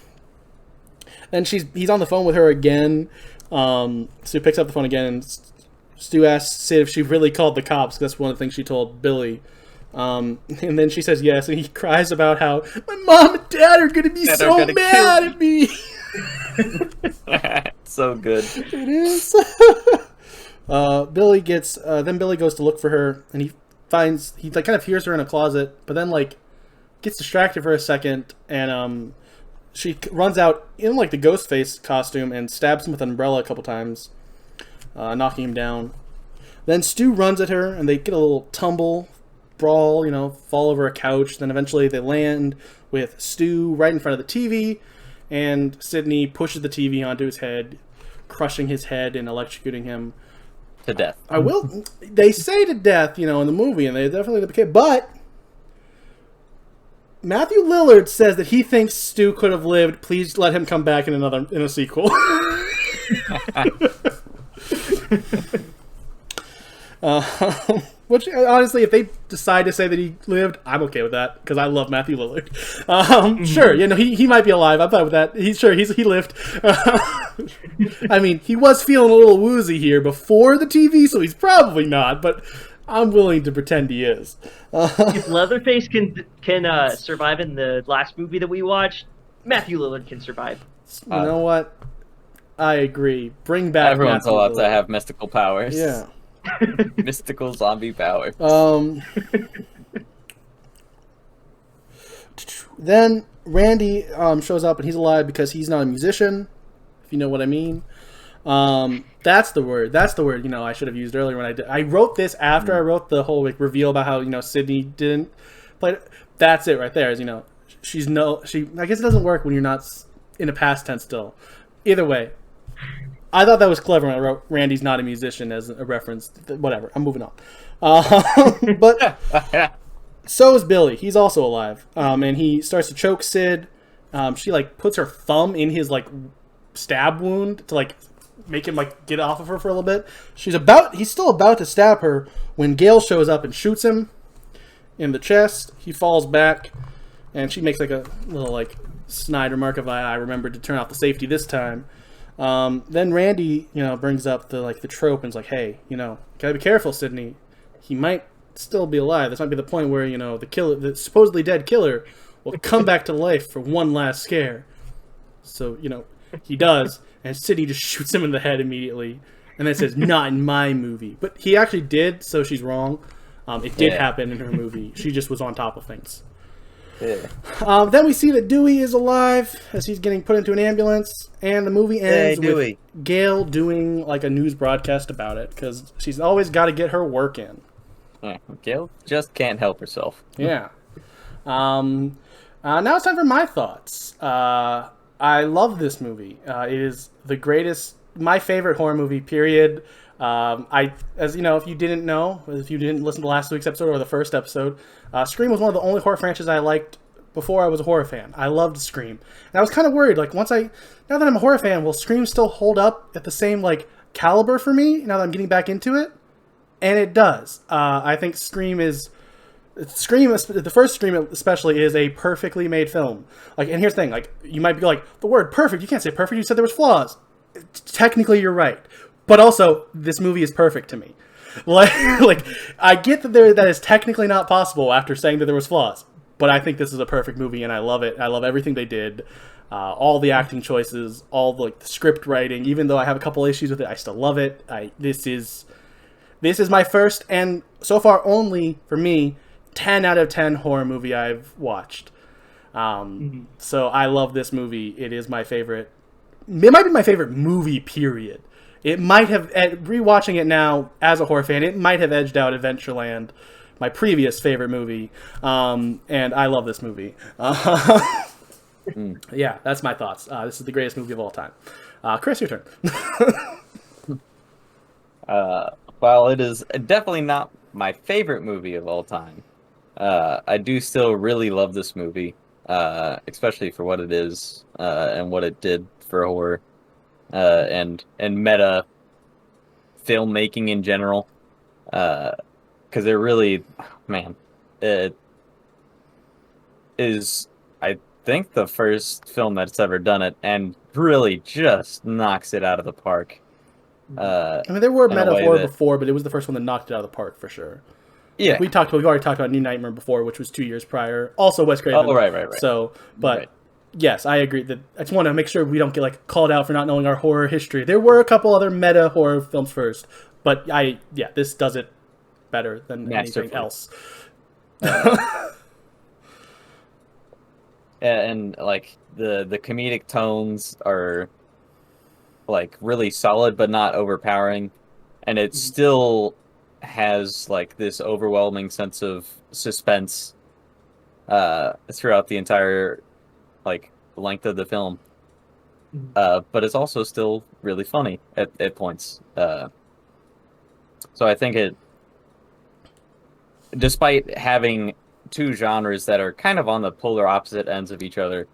Speaker 1: he's on the phone with her again. Stu picks up the phone again, and Stu asks Sid if she really called the cops. That's one of the things she told Billy. And then she says yes, and he cries about how my mom and dad are going to be so mad at me.
Speaker 2: So good.
Speaker 1: It is. Billy goes to look for her, and he kind of hears her in a closet, but then gets distracted for a second, and she runs out in the Ghostface costume and stabs him with an umbrella a couple times, knocking him down. Then Stu runs at her, and they get a little brawl, fall over a couch. Then eventually they land with Stu right in front of the TV, and Sydney pushes the TV onto his head, crushing his head and electrocuting him
Speaker 2: to death.
Speaker 1: They say to death, in the movie, and they definitely became. But Matthew Lillard says that he thinks Stu could have lived. Please let him come back in a sequel. Which, honestly, if they decide to say that he lived, I'm okay with that, because I love Matthew Lillard. Sure, he might be alive. I'm fine with that. He lived. I mean, he was feeling a little woozy here before the TV, so he's probably not, but I'm willing to pretend he is.
Speaker 3: If Leatherface can survive in the last movie that we watched, Matthew Lillard can survive.
Speaker 1: You know what? I agree. Bring back
Speaker 2: Everyone's
Speaker 1: Matthew
Speaker 2: allowed
Speaker 1: Lillard.
Speaker 2: to have mystical powers.
Speaker 1: Yeah.
Speaker 2: Mystical zombie powers.
Speaker 1: Then Randy shows up, and he's alive because he's not a musician, if you know what I mean. That's the word. I should have used earlier when I did. I wrote this after I wrote the whole reveal about how Sydney didn't play. That's it right there. Is she's I guess it doesn't work when you're not in a past tense still. Either way. I thought that was clever when I wrote Randy's not a musician as a reference. Whatever. I'm moving on. But so is Billy. He's also alive. And he starts to choke Sid. She puts her thumb in his stab wound to make him get off of her for a little bit. He's still about to stab her when Gail shows up and shoots him in the chest. He falls back, and she makes a little snide remark of I remembered to turn off the safety this time. Then Randy, brings up the trope and is hey, gotta be careful, Sydney. He might still be alive. This might be the point where, the supposedly dead killer will come back to life for one last scare. So, he does, and Sydney just shoots him in the head immediately, and then says, not in my movie. But he actually did, so she's wrong. It did happen in her movie. She just was on top of things.
Speaker 2: Yeah.
Speaker 1: Then we see that Dewey is alive as he's getting put into an ambulance, and the movie ends with Gail doing a news broadcast about it, because she's always got to get her work in.
Speaker 2: Gail just can't help herself.
Speaker 1: Yeah. Now it's time for my thoughts. I love this movie. It is the greatest, my favorite horror movie, period. As you know, if you didn't listen to last week's episode or the first episode, Scream was one of the only horror franchises I liked before I was a horror fan. I loved Scream. And I was kind of worried, like, now that I'm a horror fan, will Scream still hold up at the same, like, caliber for me now that I'm getting back into it? And it does. I think the first Scream especially, is a perfectly made film. Like, and here's the thing, like, you might be like, the word perfect, you can't say perfect, you said there was flaws. Technically, you're right. But also, this movie is perfect to me. Like I get that is technically not possible after saying that there was flaws. But I think this is a perfect movie, and I love it. I love everything they did. All the acting choices, all the script writing. Even though I have a couple issues with it, I still love it. This is my first, and so far only, for me, 10 out of 10 horror movie I've watched. So I love this movie. It is my favorite. It might be my favorite movie, period. It might have, rewatching it now as a horror fan, it might have edged out Adventureland, my previous favorite movie. And I love this movie. Yeah, that's my thoughts. This is the greatest movie of all time. Chris, your turn.
Speaker 2: While it is definitely not my favorite movie of all time, I do still really love this movie, especially for what it is and what it did for horror and meta filmmaking in general. Because it really, man, it is, I think, the first film that's ever done it, and really just knocks it out of the park.
Speaker 1: I mean, there were meta horror before, but it was the first one that knocked it out of the park for sure.
Speaker 2: Yeah,
Speaker 1: we already talked about New Nightmare before, which was 2 years prior. Also, Wes Craven.
Speaker 2: Oh, right.
Speaker 1: So, but yes, I agree that I just want to make sure we don't get called out for not knowing our horror history. There were a couple other meta horror films first, but this does it better than anything else.
Speaker 2: And the comedic tones are really solid but not overpowering, and it still has this overwhelming sense of suspense throughout the entire length of the film, but it's also still really funny at points. So I think it, despite having two genres that are kind of on the polar opposite ends of each other,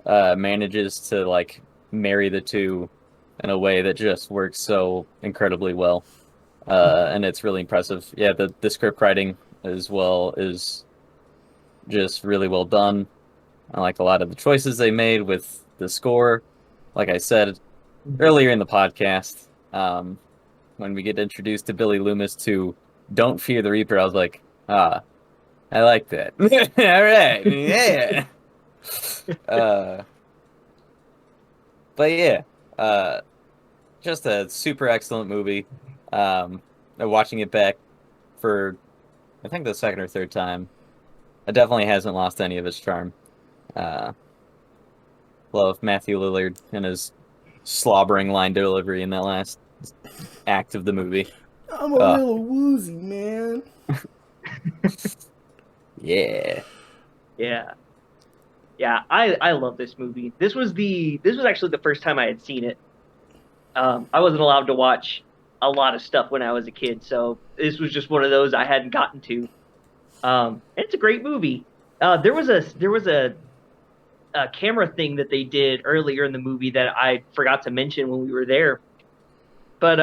Speaker 2: manages to marry the two in a way that just works so incredibly well. And it's really impressive. Yeah, the script writing as well is just really well done. I like a lot of the choices they made with the score. Like I said earlier in the podcast, when we get introduced to Billy Loomis to Don't Fear the Reaper, I was like, I like that. All right, yeah. But yeah, just a super excellent movie. Watching it back for, I think, the second or third time, it definitely hasn't lost any of its charm. Love Matthew Lillard and his slobbering line delivery in that last act of the movie.
Speaker 1: I'm a little woozy, man.
Speaker 2: Yeah.
Speaker 3: I love this movie. This was actually the first time I had seen it. I wasn't allowed to watch a lot of stuff when I was a kid, so this was just one of those I hadn't gotten to. It's a great movie. There was a camera thing that they did earlier in the movie that I forgot to mention when we were there. But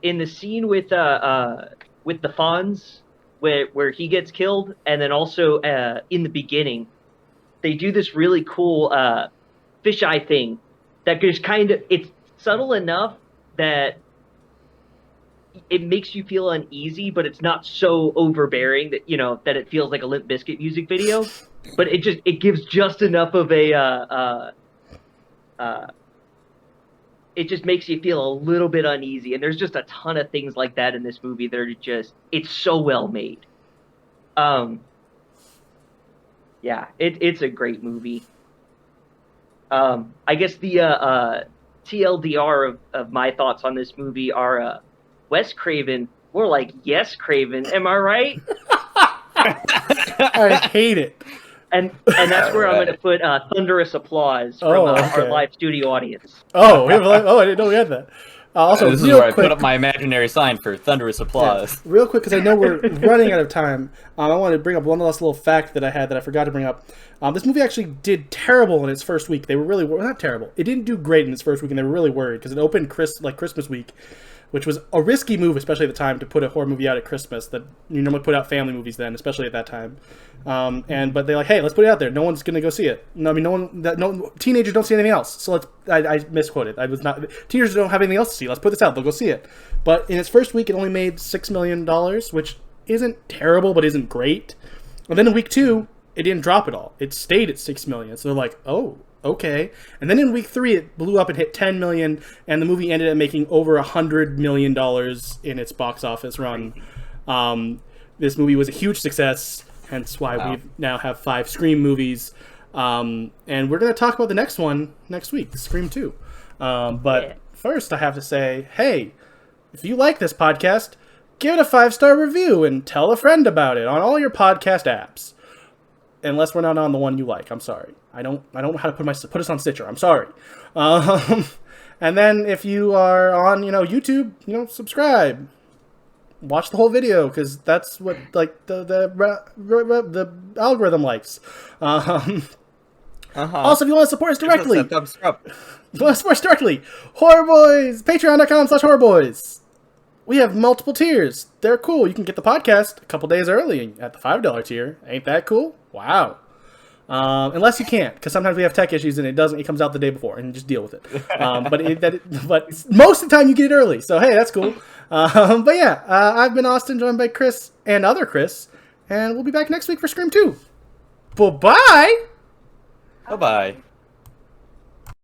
Speaker 3: in the scene with the Fonz, where he gets killed, and then also in the beginning, they do this really cool fisheye thing that just it's subtle enough that it makes you feel uneasy, but it's not so overbearing that that it feels like a Limp Bizkit music video. But it gives just enough of a it just makes you feel a little bit uneasy. And there's just a ton of things like that in this movie that are it's so well made. Yeah, it's a great movie. I guess the TLDR of my thoughts on this movie are Wes Craven, more like Yes Craven. Am I right?
Speaker 1: I hate it.
Speaker 3: And that's where I'm going to put thunderous applause from our live studio audience.
Speaker 1: Oh, we have I didn't know we had that. Also,
Speaker 2: this is where I put up my imaginary sign for thunderous applause.
Speaker 1: Yeah, real quick, because I know we're running out of time, I wanted to bring up one last little fact that I had that I forgot to bring up. This movie actually did terrible in its first week. They were really not terrible. It didn't do great in its first week, and they were really worried because it opened Christmas week, which was a risky move, especially at the time, to put a horror movie out at Christmas. That you normally put out family movies then, especially at that time. But they're like, hey, let's put it out there. No one's gonna go see it. No, I mean, no teenagers don't see anything else. So I misquoted. I was not. Teenagers don't have anything else to see. Let's put this out. They'll go see it. But in its first week, it only made $6 million, which isn't terrible, but isn't great. And then in week 2, it didn't drop at all. It stayed at $6 million. So they're like, oh, okay. And then in week 3, it blew up and hit $10 million, and the movie ended up making over $100 million in its box office run. This movie was a huge success, hence why we now have 5 Scream movies. And we're going to talk about the next one next week, Scream 2. First, I have to say, hey, if you like this podcast, give it a 5-star review and tell a friend about it on all your podcast apps. Unless we're not on the one you like, I'm sorry. I don't know how to put us on Stitcher. I'm sorry. And then if you are on YouTube, subscribe, watch the whole video because that's what the algorithm likes. Also, if you want to support us directly, Horror Bois, Patreon.com/Horror Bois. We have multiple tiers. They're cool. You can get the podcast a couple days early at the $5 tier. Ain't that cool? Wow. Unless you can't, because sometimes we have tech issues and it comes out the day before, and just deal with it. But most of the time you get it early, so hey, that's cool. I've been Austin, joined by Chris and other Chris, and we'll be back next week for Scream 2. Bye-bye!
Speaker 2: Bye-bye.